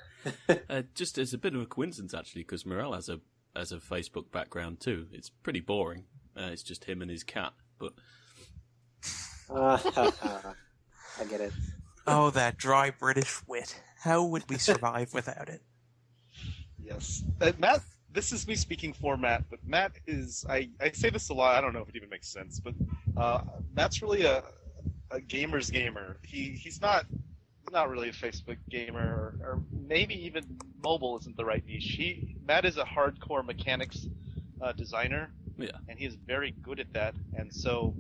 just as a bit of a coincidence, actually, because Murel has a Facebook background too. It's pretty boring. It's just him and his cat, but... I get it. Oh, that dry British wit. How would we survive without it? Yes. Matt, this is me speaking for Matt, but Matt is... I say this a lot, I don't know if it even makes sense, but Matt's really a gamer's gamer. He's not really a Facebook gamer, or maybe even mobile isn't the right niche. Matt is a hardcore mechanics designer, and he is very good at that, and so...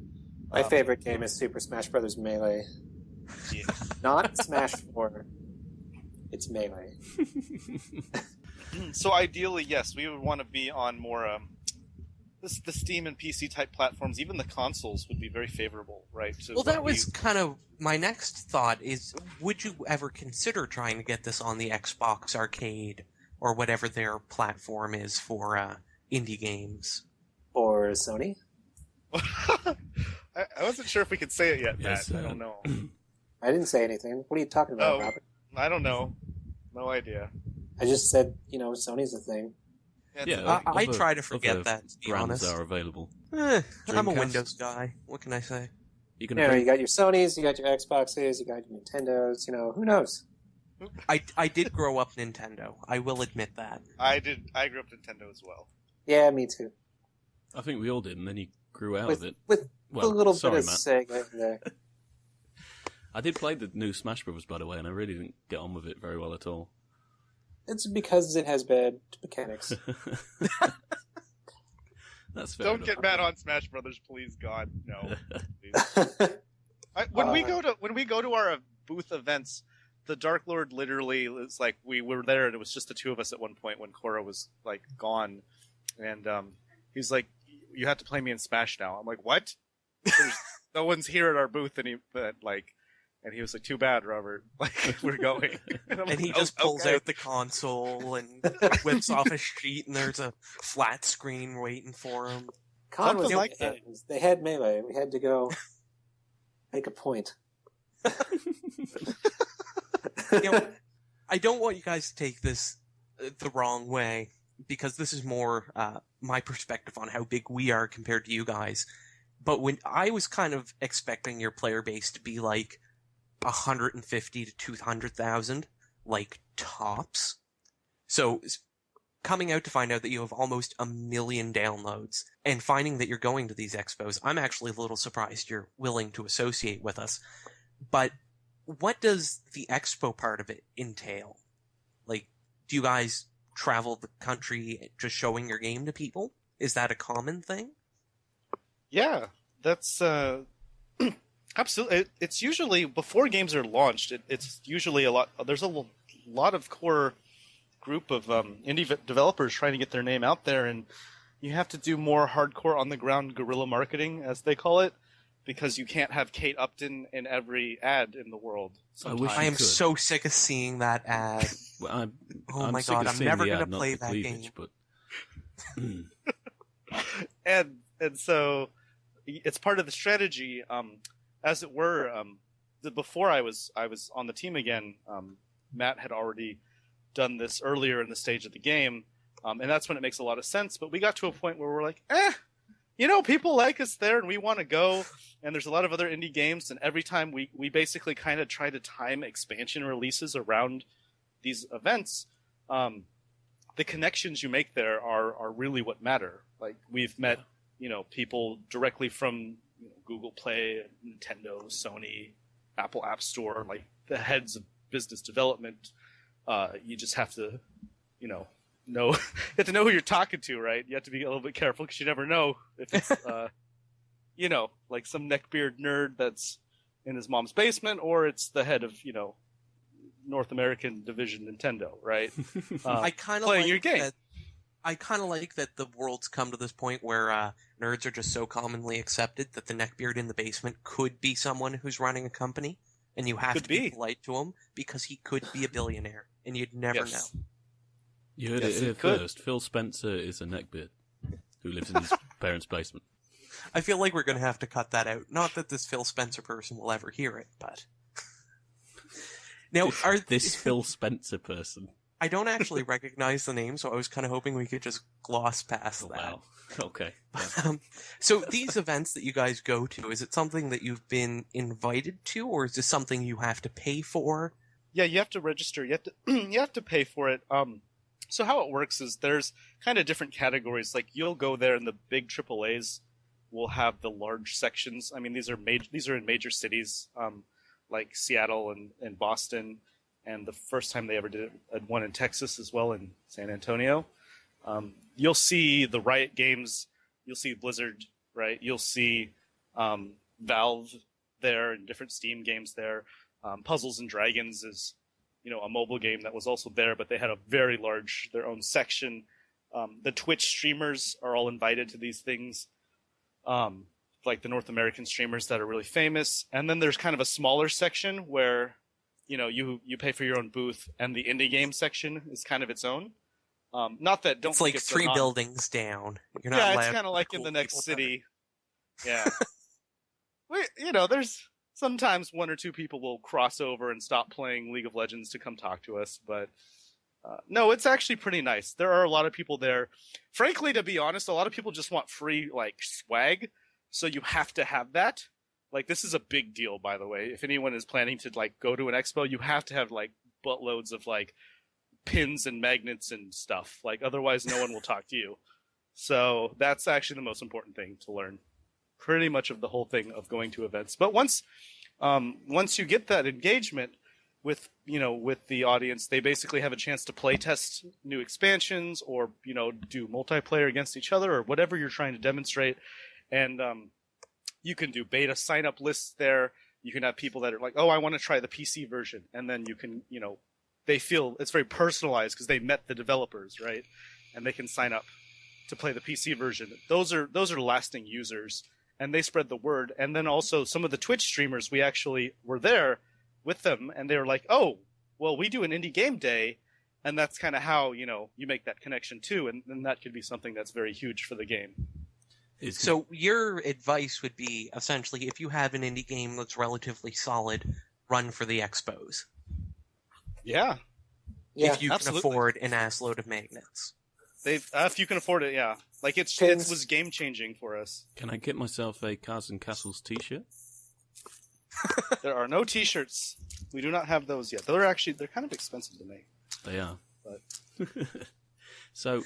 My favorite game is Super Smash Bros. Melee. Yeah. Not Smash 4. It's Melee. So ideally, yes, we would want to be on more the Steam and PC type platforms. Even the consoles would be very favorable, right? Well, that was kind of my next thought is, would you ever consider trying to get this on the Xbox Arcade or whatever their platform is for indie games? Or Sony? I wasn't sure if we could say it yet, Yes, Matt. I don't know. I didn't say anything. What are you talking about, Robert? I don't know. No idea. I just said, Sony's a thing. I try to forget that, to be honest. Are available. I'm a Dreamcast. Windows guy. What can I say? You can You got your Sonys, you got your Xboxes, you got your Nintendos, who knows? I did grow up Nintendo. I will admit that. I did. I grew up Nintendo as well. Yeah, me too. I think we all did, and then you grew out With of it. a little sorry, bit of Matt. Sega there. I did play the new Smash Bros. By the way, and I really didn't get on with it very well at all. It's because it has bad mechanics. That's fair Don't enough. get mad on Smash Brothers, please, God, no. Please. When we go to our booth events, the Dark Lord literally is like, we were there and it was just the two of us at one point when Korra was like gone, and he's like, "You have to play me in Smash now." I'm like, "What? There's no one's here at our booth," and he was like, "Too bad, Robert. Like, we're going." And he just pulls out the console and whips off a sheet, and there's a flat screen waiting for him. Con was Something like that. They had Melee. We had to go make a point. I don't want you guys to take this the wrong way, because this is more my perspective on how big we are compared to you guys. But when I was kind of expecting your player base to be like 150 to 200,000, like tops. So coming out to find out that you have almost 1 million downloads and finding that you're going to these expos, I'm actually a little surprised you're willing to associate with us. But what does the expo part of it entail? Like, do you guys travel the country just showing your game to people? Is that a common thing? Yeah, that's absolutely. It's usually before games are launched. It's usually a lot. There's a lot of core group of indie developers trying to get their name out there, and you have to do more hardcore on-the-ground guerrilla marketing, as they call it, because you can't have Kate Upton in every ad in the world. I am so sick of seeing that ad. Well, oh I'm my sick god, of I'm seeing never the going ad, to not play the that cleavage, game. But and so it's part of the strategy, as it were. Before I was on the team again, Matt had already done this earlier in the stage of the game, and that's when it makes a lot of sense. But we got to a point where we're like, people like us there, and we want to go. And there's a lot of other indie games, and every time we basically kind of try to time expansion releases around these events. The connections you make there are really what matter. Like, we've met, people directly from Google Play, Nintendo, Sony, Apple App Store, like the heads of business development. You just have to, know you have to know who you're talking to, right? You have to be a little bit careful because you never know if it's, like some neckbeard nerd that's in his mom's basement, or it's the head of, North American division Nintendo, right? I kind of playing like your game. I kind of like that the world's come to this point where nerds are just so commonly accepted that the neckbeard in the basement could be someone who's running a company, and you have to be polite to him because he could be a billionaire, and you'd never know. You heard it here first. Phil Spencer is a neckbeard who lives in his parents' basement. I feel like we're going to have to cut that out. Not that this Phil Spencer person will ever hear it, but... Now, this Phil Spencer person. I don't actually recognize the name, so I was kind of hoping we could just gloss past that. Wow. Okay. So these events that you guys go to, is it something that you've been invited to, or is this something you have to pay for? Yeah, you have to register. You have to you have to pay for it. So how it works is there's kind of different categories. Like, you'll go there, and the big AAAs will have the large sections. I mean, these are in major cities, like Seattle and Boston. And the first time they ever did it, one in Texas as well, in San Antonio. You'll see the Riot Games, you'll see Blizzard, right? You'll see Valve there, and different Steam games there. Puzzles and Dragons is, a mobile game that was also there, but they had a very large, their own section. The Twitch streamers are all invited to these things, like the North American streamers that are really famous. And then there's kind of a smaller section where you pay for your own booth, and the indie game section is kind of its own. Not that it's like 3 buildings down. You're not yeah, allowed it's kind of like in the next city. Yeah, there's sometimes one or two people will cross over and stop playing League of Legends to come talk to us, but no, it's actually pretty nice. There are a lot of people there. Frankly, to be honest, a lot of people just want free swag, so you have to have that. Like, this is a big deal, by the way. If anyone is planning to go to an expo, you have to have buttloads of pins and magnets and stuff. Otherwise no one will talk to you. So that's actually the most important thing to learn. Pretty much of the whole thing of going to events. But once you get that engagement with the audience, they basically have a chance to play test new expansions, or do multiplayer against each other, or whatever you're trying to demonstrate. And you can do beta sign-up lists there. You can have people that are like, oh, I want to try the PC version. And then you can, they feel it's very personalized because they met the developers, right? And they can sign up to play the PC version. Those are lasting users, and they spread the word. And then also some of the Twitch streamers, we actually were there with them, and they were like, oh, well, we do an indie game day. And that's kind of how, you make that connection too. And then that could be something that's very huge for the game. So your advice would be, essentially, if you have an indie game that's relatively solid, run for the expos. Yeah. If you absolutely. can afford an assload of magnets. If you can afford it, yeah. It was game-changing for us. Can I get myself a Cars and Castles t-shirt? There are no t-shirts. We do not have those yet. They're kind of expensive to make. They are. But So...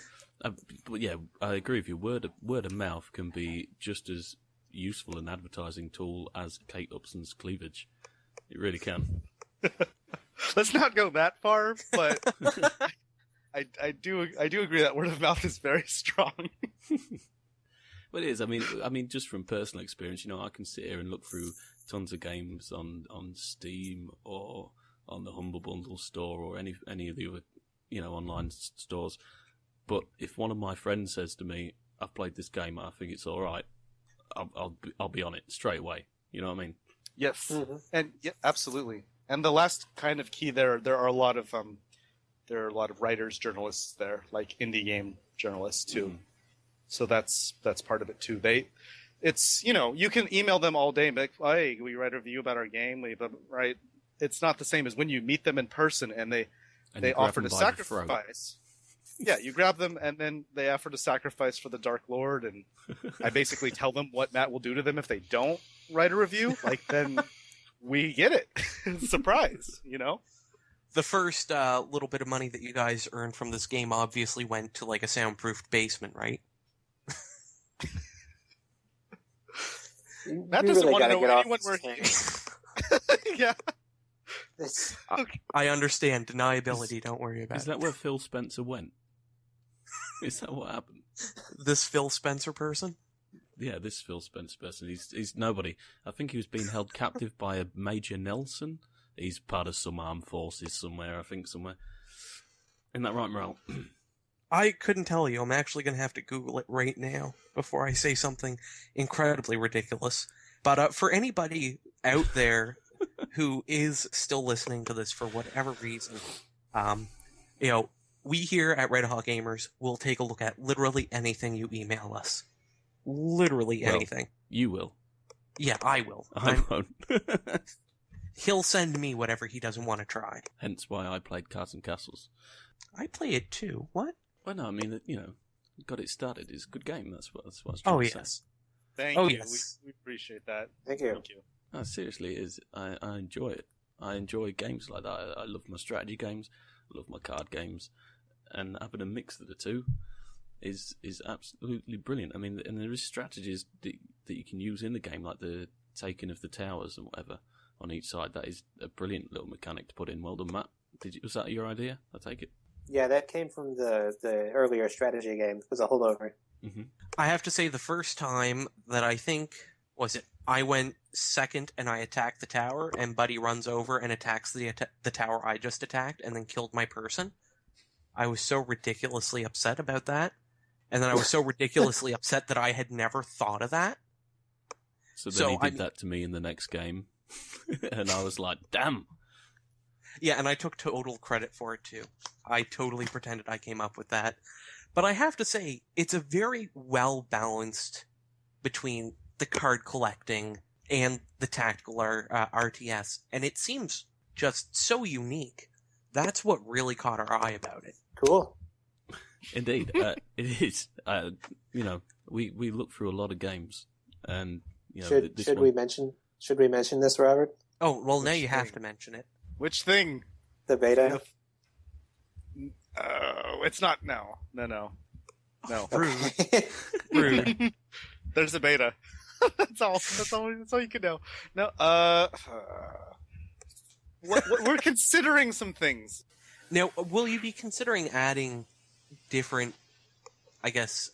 yeah, I agree with you. Word of mouth can be just as useful an advertising tool as Kate Upton's cleavage. It really can. Let's not go that far, but I do agree that word of mouth is very strong. Well, it is. I mean, just from personal experience, I can sit here and look through tons of games on Steam or on the Humble Bundle store or any of the other, online stores. But if one of my friends says to me, "I've played this game, I think it's all right," I'll be on it straight away. You know what I mean? Yes, and yeah, absolutely. And the last kind of key there are a lot of writers, journalists there, like indie game journalists too. So that's part of it too. It's you can email them all day and be like, "Hey, we write a review about our game," right? It's not the same as when you meet them in person and they offer to sacrifice. Yeah, you grab them and then they offer to sacrifice for the Dark Lord, and I basically tell them what Matt will do to them if they don't write a review. Like, then we get it. Surprise, The first little bit of money that you guys earned from this game obviously went to like a soundproofed basement, right? Matt doesn't want to know anyone where he Yeah. I understand deniability. Don't worry about it. Is that where Phil Spencer went? Is that what happened? This Phil Spencer person? Yeah, this Phil Spencer person. He's nobody. I think he was being held captive by a Major Nelson. He's part of some armed forces somewhere. Isn't that right, Murel? I couldn't tell you. I'm actually going to have to Google it right now before I say something incredibly ridiculous. But for anybody out there who is still listening to this for whatever reason, we here at Red Hot Gamers will take a look at literally anything you email us. Literally anything. You will. Yeah, I will. I won't. He'll send me whatever he doesn't want to try. Hence why I played Cards and Castles. I play it too. What? Well, no, I mean, got it started. It's a good game. That's what I was trying to say. Yes. Thank you. Yes. We appreciate that. Thank you. No, seriously, it is. I enjoy it. I enjoy games like that. I love my strategy games. I love my card games. And having a mix of the two is absolutely brilliant. I mean, and there is strategies that you can use in the game, like the taking of the towers and whatever on each side. That is a brilliant little mechanic to put in. Well done, Matt. Was that your idea? I take it. Yeah, that came from the earlier strategy game. It was a holdover. Mm-hmm. I have to say, the first time that I went second and I attacked the tower, and Buddy runs over and attacks the tower I just attacked and then killed my person. I was so ridiculously upset about that. And then I was so ridiculously upset that I had never thought of that. So then he did that to me in the next game. And I was like, damn. Yeah, and I took total credit for it too. I totally pretended I came up with that. But I have to say, it's a very well balanced between the card collecting and the tactical RTS. And it seems just so unique. That's what really caught our eye about it. Cool. Indeed, it is. We look through a lot of games, and should we mention this, Robert? Oh well, now you have to mention it. Which thing? The beta. It's not. No. Rude. There's a beta. That's all you can know. No. We're considering some things. Now, will you be considering adding different, I guess,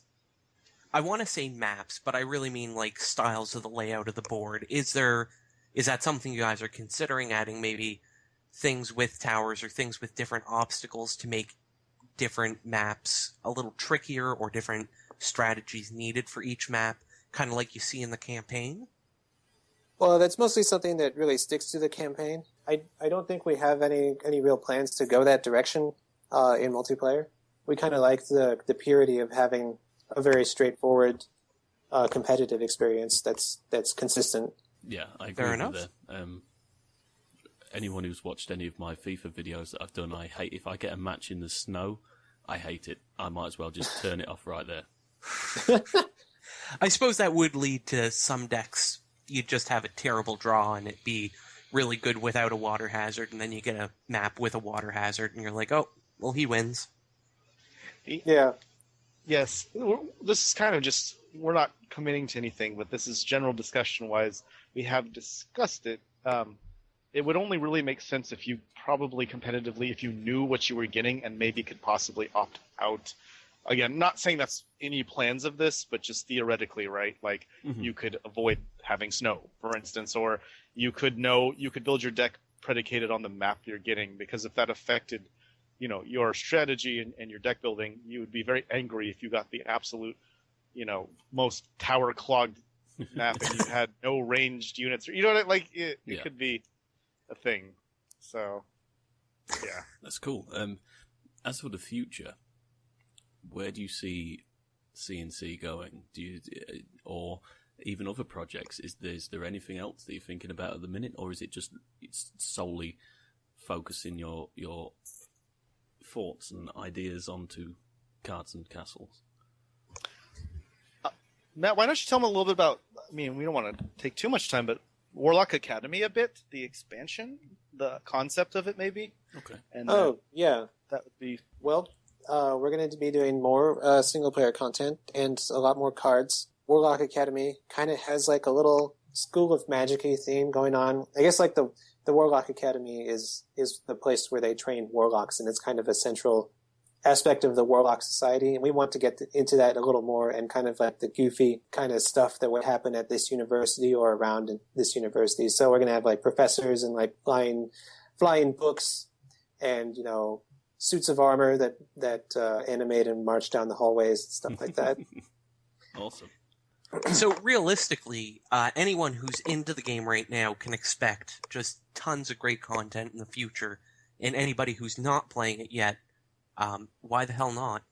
I want to say maps, but I really mean like styles of the layout of the board. Is that something you guys are considering, adding maybe things with towers or things with different obstacles to make different maps a little trickier, or different strategies needed for each map, kind of like you see in the campaign? Well, that's mostly something that really sticks to the campaign. I don't think we have any real plans to go that direction in multiplayer. We kind of like the purity of having a very straightforward competitive experience that's consistent. Yeah, I agree Fair enough. with that. Anyone who's watched any of my FIFA videos that I've done, I hate if I get a match in the snow. I hate it. I might as well just turn it off right there. I suppose that would lead to some decks you'd just have a terrible draw and it'd be really good without a water hazard, and then you get a map with a water hazard and you're like, oh, well, he wins. Yeah. Yes. This is kind of just, we're not committing to anything, but this is general discussion-wise. We have discussed it. It would only really make sense if you probably competitively, if you knew what you were getting and maybe could possibly opt out. Again, not saying that's any plans of this, but just theoretically, right? Like, you could avoid having snow, for instance, or you could build your deck predicated on the map you're getting, because if that affected, your strategy and your deck building, you would be very angry if you got the absolute, most tower clogged map and you had no ranged units. It could be a thing. So, yeah. That's cool. As for the future, where do you see CNC going? Or even other projects? Is there anything else that you're thinking about at the minute, or is it's solely focusing your thoughts and ideas onto cards and castles? Matt, why don't you tell them a little bit about? We don't want to take too much time, but Warlock Academy a bit, the expansion, the concept of it, maybe. Okay. And yeah, that would be well. We're going to be doing more single-player content and a lot more cards. Warlock Academy kind of has like a little School of Magic-y theme going on. I guess like the Warlock Academy is the place where they train warlocks, and it's kind of a central aspect of the Warlock Society. And we want to get into that a little more, and kind of like the goofy kind of stuff that would happen at this university or around this university. So we're going to have like professors and like flying books and, suits of armor that animate and march down the hallways and stuff like that. Awesome. So realistically, anyone who's into the game right now can expect just tons of great content in the future. And anybody who's not playing it yet, why the hell not?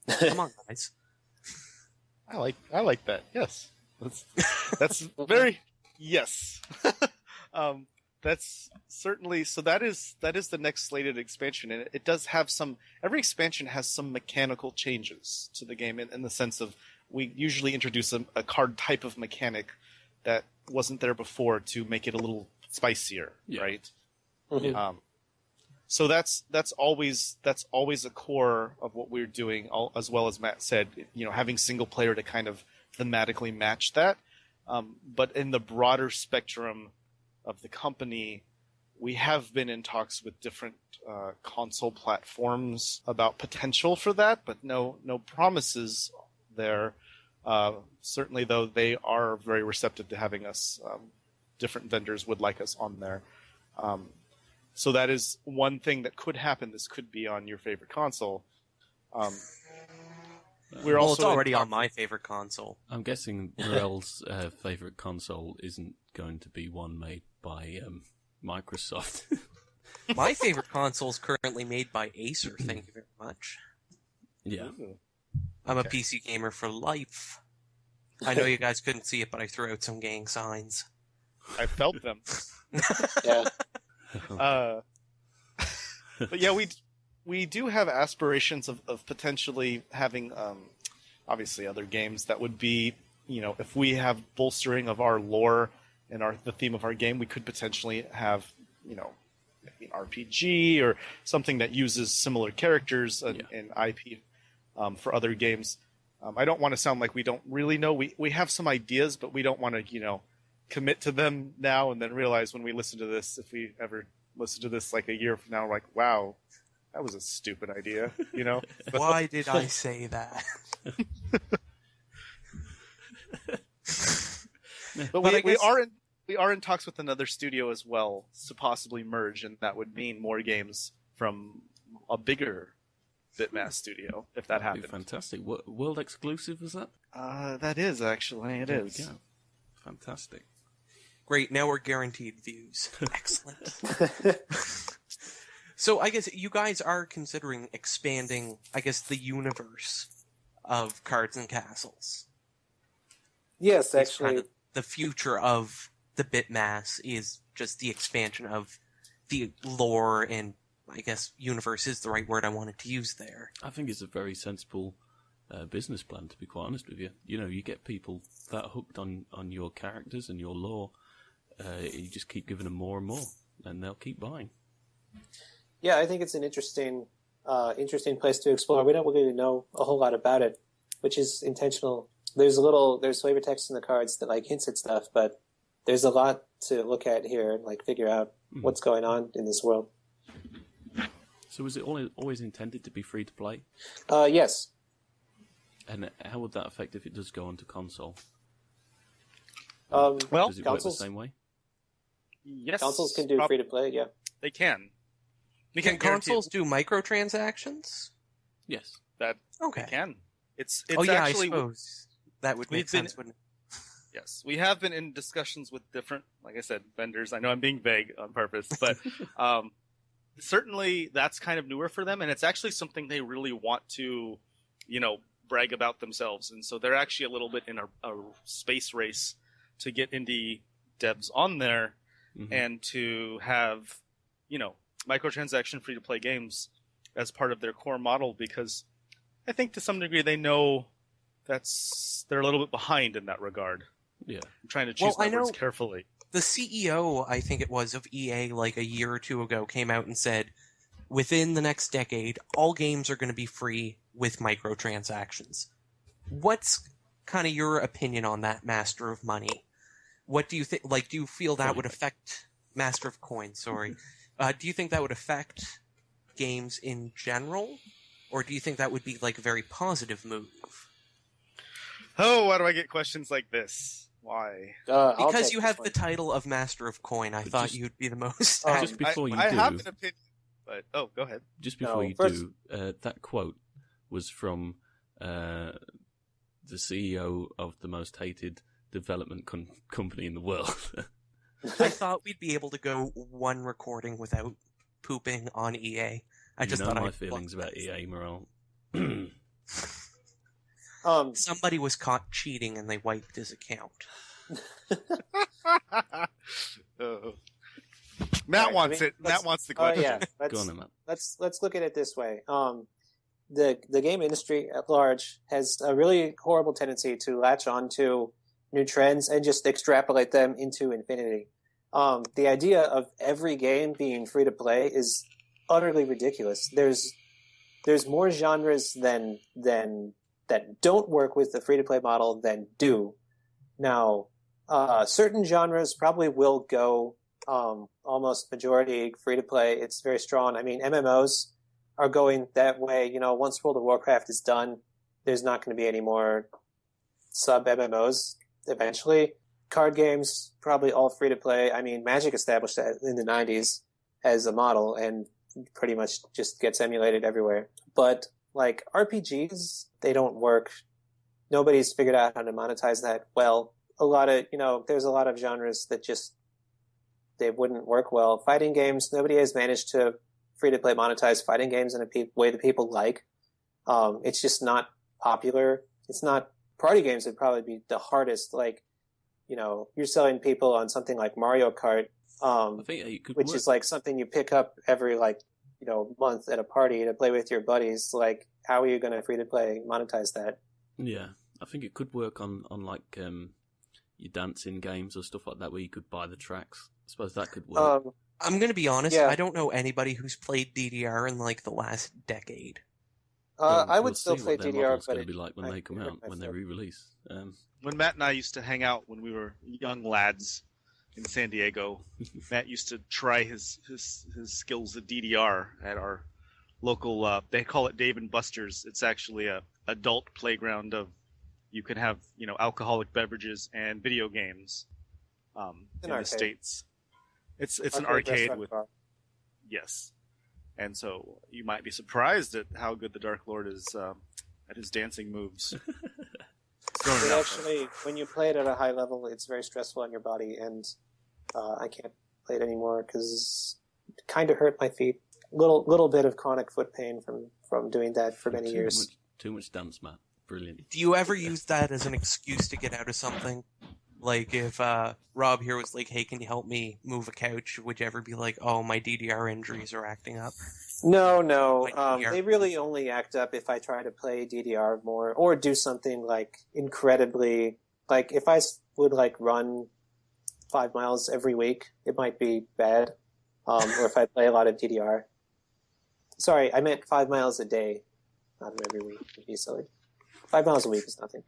Come on, guys. I like that. Yes, that's very yes. That's certainly so. That is the next slated expansion, and it does have some. Every expansion has some mechanical changes to the game in the sense of we usually introduce a card type of mechanic that wasn't there before to make it a little spicier, right? Mm-hmm. So that's always a core of what we're doing, as well as Matt said, having single player to kind of thematically match that. But in the broader spectrum of the company, we have been in talks with different console platforms about potential for that, but no promises there. Certainly, though, they are very receptive to having us. Different vendors would like us on there. So that is one thing that could happen. This could be on your favorite console. It's already on my favorite console. I'm guessing Murel's favorite console isn't going to be one made by Microsoft. My favorite console is currently made by Acer. Thank you very much. Yeah. I'm a PC gamer for life. I know you guys couldn't see it, but I threw out some gang signs. I felt them. Yeah. But yeah, we do have aspirations of potentially having obviously other games that would be, if we have bolstering of our lore and the theme of our game, we could potentially have, maybe an RPG or something that uses similar characters and IP for other games. I don't want to sound like we don't really know. We have some ideas, but we don't want to, commit to them now and then realize when we listen to this, if we ever listen to this like a year from now, we're like, wow, that was a stupid idea, Why did I say that? But we are in talks with another studio as well to possibly merge, and that would mean more games from a bigger Bitmass studio if that happens. Fantastic. World exclusive, is that? That is actually it is. Yeah. Fantastic. Great, now we're guaranteed views. Excellent. So I guess you guys are considering expanding, the universe of Cards and Castles. Yes, It's actually. kind of the future of the Bitmass is just the expansion of the lore, and universe is the right word I wanted to use there. I think it's a very sensible business plan, to be quite honest with you. You get people that hooked on your characters and your lore. You just keep giving them more and more, and they'll keep buying. Yeah, I think it's an interesting place to explore. We don't really know a whole lot about it, which is intentional. There's flavor text in the cards that hints at stuff, but there's a lot to look at here and figure out what's going on in this world. So was it always intended to be free to play? Yes. And how would that affect if it does go onto console? Well, does it work the same way? Yes, Consoles can do free to play. Yeah. They can. We Can can't guarantee consoles do microtransactions? Yes. that Okay. they can. It's Oh yeah, actually I suppose that would make we've been- sense, wouldn't it? yes. We have been in discussions with different, like I said, vendors. I know I'm being vague on purpose, but certainly that's kind of newer for them, and it's actually something they really want to, brag about themselves. And so they're actually a little bit in a space race to get indie devs on there and to have, microtransaction free to play games as part of their core model, because I think to some degree they know they're a little bit behind in that regard. Yeah. I'm trying to choose Well, I my words know- carefully. The CEO, I think it was, of EA like a year or two ago came out and said, within the next decade, all games are going to be free with microtransactions. What's kind of your opinion on that, Master of Money? What do you think? Like, do you feel that would affect Master of Coin? Sorry, do you think that would affect games in general, or do you think that would be like a very positive move? Oh, why do I get questions like this? Why? I'll Because take you this have one. the title of Master of Coin, I But thought just- you'd be the most. Just before you I do, have an opinion, but go ahead. just before No, you first- do, that quote was from the CEO of the most hated development company in the world. I thought we'd be able to go one recording without pooping on EA. I just you know thought my I'd feelings about EA, Murel. Somebody was caught cheating and they wiped his account. Matt Right, wants I mean, it. Matt let's- wants the question. yeah, Go on, then, Matt. let's look at it this way. The game industry at large has a really horrible tendency to latch onto new trends and just extrapolate them into infinity. The idea of every game being free to play is utterly ridiculous. There's more genres than that don't work with the free to play model than do. Now, certain genres probably will go almost majority free to play. It's very strong. I mean, MMOs are going that way. Once World of Warcraft is done, there's not going to be any more sub MMOs eventually. Card games, probably all free to play. I mean, Magic established that in the 90s as a model and pretty much just gets emulated everywhere. But like RPGs, they don't work. Nobody's figured out how to monetize that well. There's a lot of genres that just, they wouldn't work well. Fighting games, nobody has managed to free to play monetize fighting games in a way that people like. It's just not popular. It's not, party games would probably be the hardest. Like, you're selling people on something like Mario Kart, I think it could which work. is like something you pick up every month at a party to play with your buddies. Like, how are you going to free to play monetize that? Yeah, I think it could work on like your dancing games or stuff like that, where you could buy the tracks. I suppose that could work. I'm going to be honest, Yeah. I don't know anybody who's played DDR in like the last decade. Well, I would we'll still see play what their DDR, model's but going to be like when they come out, when they re-release. When Matt and I used to hang out when we were young lads in San Diego, Matt used to try his skills at DDR at our local. They call it Dave and Buster's. It's actually a adult playground of, you can have alcoholic beverages and video games in the arcade. States. It's an Arcade arcade restaurant with, bar. yes, and so you might be surprised at how good the Dark Lord is at his dancing moves. Throwing it It out actually, when you play it at a high level, it's very stressful on your body, and I can't play it anymore because it kind of hurt my feet. Little bit of chronic foot pain from doing that for many years. Too much dance, Matt. Brilliant. Do you ever use that as an excuse to get out of something? Like if Rob here was like, hey, can you help me move a couch? Would you ever be like, oh, my DDR injuries are acting up? No. Like DDR. They really only act up if I try to play DDR more or do something like incredibly, like if I would like run 5 miles every week, it might be bad. Or if I play a lot of DDR. Sorry, I meant 5 miles a day, not every week. It'd be silly. 5 miles a week is nothing.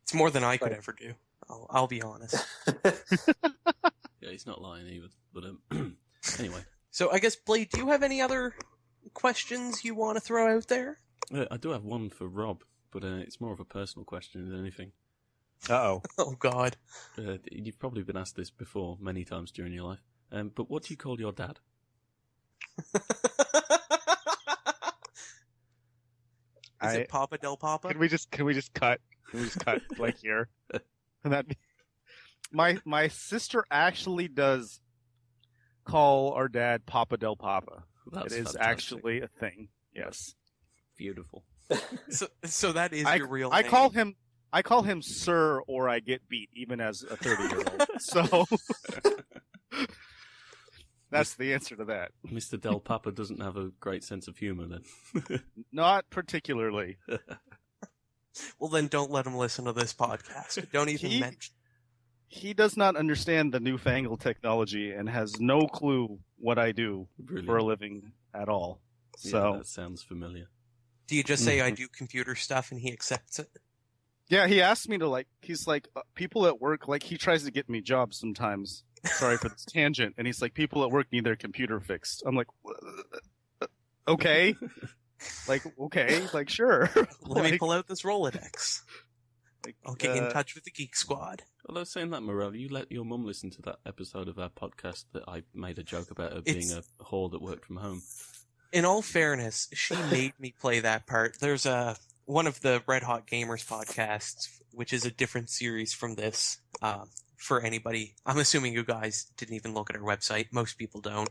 It's more than I could Right. ever do. I'll be honest. Yeah, he's not lying either. But anyway, So I guess, Blade, do you have any other questions you want to throw out there? I do have one for Rob, but it's more of a personal question than anything. Uh-oh. Oh, God. You've probably been asked this before many times during your life. But what do you call your dad? Is it Papa Del Papa? Can we just cut? Can we just cut like here? And that my sister actually does call our dad Papa Del Papa. That's it is fantastic. Actually a thing. Yes. Beautiful. So that is your real I name. I call him Sir, or I get beat, even as a 30-year-old. So that's the answer to that. Mr. Del Papa doesn't have a great sense of humor, then. Not particularly. Well, then don't let him listen to this podcast. Don't even mention. He does not understand the newfangled technology and has no clue what I do for a living at all. So yeah, that sounds familiar. Do you just say I do computer stuff and he accepts it? Yeah, he asked me to he's like, people at work, he tries to get me jobs sometimes. Sorry for this tangent. And he's like, people at work need their computer fixed. I'm like, okay. Okay, sure. Let me pull out this Rolodex. I'll get in touch with the Geek Squad. Although saying that, Murel, you let your mum listen to that episode of our podcast that I made a joke about her being a whore that worked from home. In all fairness, she made me play that part. There's one of the Red Hot Gamers podcasts, which is a different series from this. For anybody, I'm assuming you guys didn't even look at our website. Most people don't.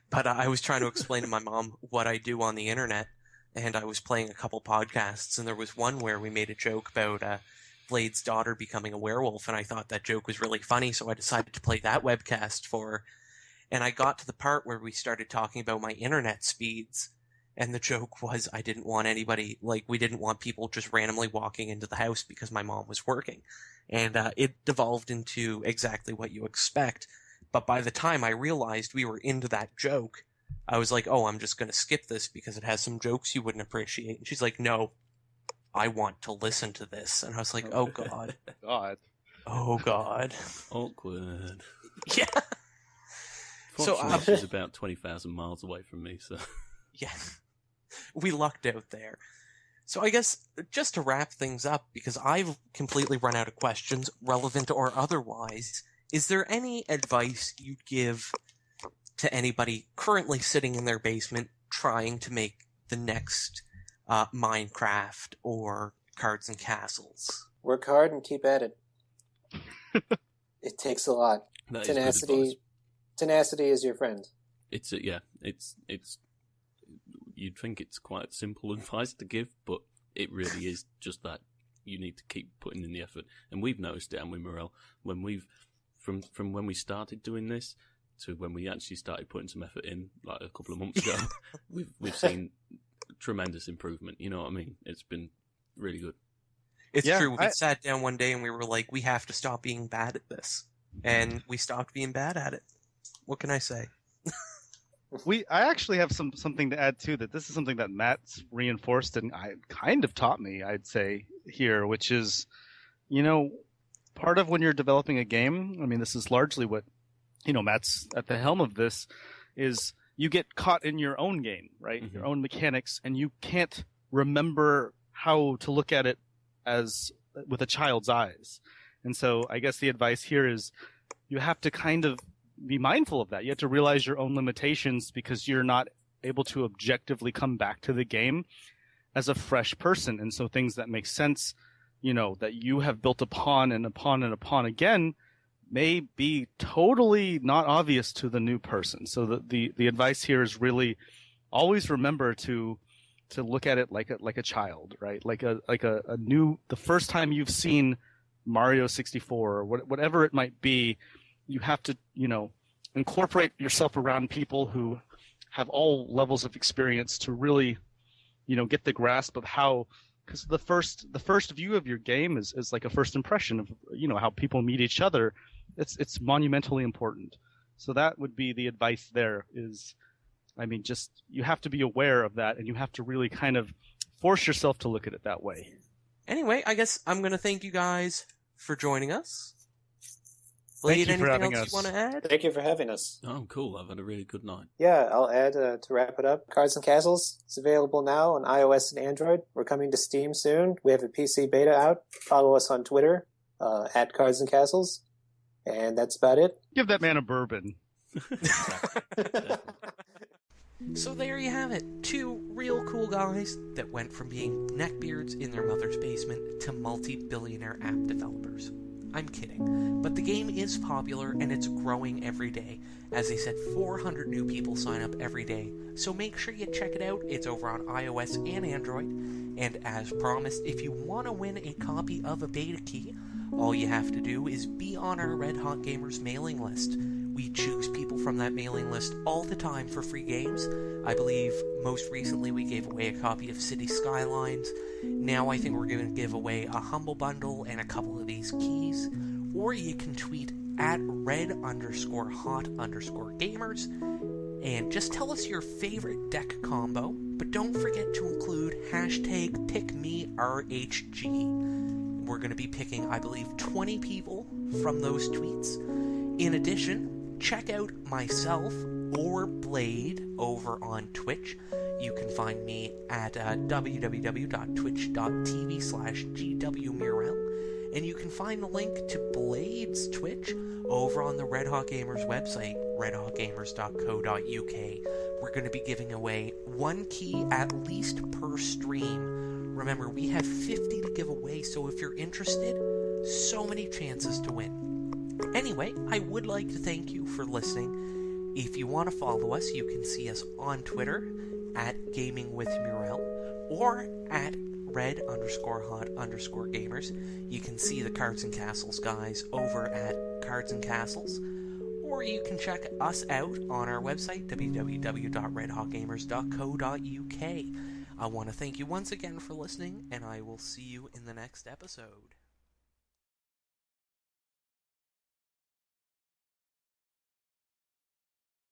But I was trying to explain to my mom what I do on the internet, and I was playing a couple podcasts, and there was one where we made a joke about Blade's daughter becoming a werewolf, and I thought that joke was really funny, so I decided to play that webcast for her. And I got to the part where we started talking about my internet speeds, and the joke was I didn't want anybody, we didn't want people just randomly walking into the house because my mom was working. And it devolved into exactly what you expect. But by the time I realized we were into that joke, I was like, oh, I'm just going to skip this because it has some jokes you wouldn't appreciate. And she's like, no, I want to listen to this. And I was like, oh, God. God. Oh, God. Awkward. Yeah. Fortunately, she's about 20,000 miles away from me, so... Yeah. We lucked out there. So I guess, just to wrap things up, because I've completely run out of questions, relevant or otherwise, is there any advice you'd give to anybody currently sitting in their basement trying to make the next Minecraft or Cards and Castles? Work hard and keep at it. It takes a lot. That is good advice. Tenacity is your friend. It's you'd think it's quite simple advice to give, but it really is just that. You need to keep putting in the effort. And we've noticed it, and with Murel, when from when we started doing this to when we actually started putting some effort in, like a couple of months ago, we've seen tremendous improvement. You know what I mean? It's been really good. It's true. We sat down one day and we were like, we have to stop being bad at this. And we stopped being bad at it. What can I say? I actually have something to add too, that this is something that Matt's reinforced and I kind of taught me, I'd say, here, which is, part of when you're developing a game, I mean, this is largely what, Matt's at the helm of this, is you get caught in your own game, right? Mm-hmm. Your own mechanics, and you can't remember how to look at it as with a child's eyes. And so I guess the advice here is you have to kind of be mindful of that. You have to realize your own limitations because you're not able to objectively come back to the game as a fresh person. And so things that make sense, that you have built upon and upon and upon again may be totally not obvious to the new person. So the advice here is really always remember to look at it like a child, right? Like a new, the first time you've seen Mario 64 or whatever it might be, you have to, incorporate yourself around people who have all levels of experience to really, get the grasp of how, because the first view of your game is like a first impression of, how people meet each other. It's monumentally important. So that would be the advice there is, just, you have to be aware of that and you have to really kind of force yourself to look at it that way. Anyway, I guess I'm going to thank you guys for joining us. Blade, Thank you for having anything else us. you want to add? Thank you for having us. Oh, cool. I've had a really good night. Yeah, I'll add to wrap it up. Cards and Castles is available now on iOS and Android. We're coming to Steam soon. We have a PC beta out. Follow us on Twitter at Cards and Castles. And that's about it. Give that man a bourbon. So there you have it. Two real cool guys that went from being neckbeards in their mother's basement to multi-billionaire app developers. I'm kidding. But the game is popular and it's growing every day. As they said, 400 new people sign up every day. So make sure you check it out. It's over on iOS and Android. And as promised, if you want to win a copy of a beta key, all you have to do is be on our Red Hot Gamers mailing list. We choose people from that mailing list all the time for free games. I believe most recently we gave away a copy of City Skylines. Now I think we're going to give away a Humble Bundle and a couple of these keys. Or you can tweet at red_hot_gamers and just tell us your favorite deck combo. But don't forget to include hashtag #PickMeRHG. We're going to be picking, I believe, 20 people from those tweets. In addition, check out myself or Blade over on Twitch. You can find me at www.twitch.tv/gwmurel, and you can find the link to Blade's Twitch over on the Red Hot Gamers website, redhotgamers.co.uk. We're going to be giving away one key at least per stream. Remember, we have 50 to give away, so if you're interested, so many chances to win. Anyway, I would like to thank you for listening. If you want to follow us, you can see us on Twitter at GamingWithMurel or at red_hot_gamers. You can see the Cards and Castles guys over at Cards and Castles. Or you can check us out on our website, www.redhotgamers.co.uk. I want to thank you once again for listening, and I will see you in the next episode.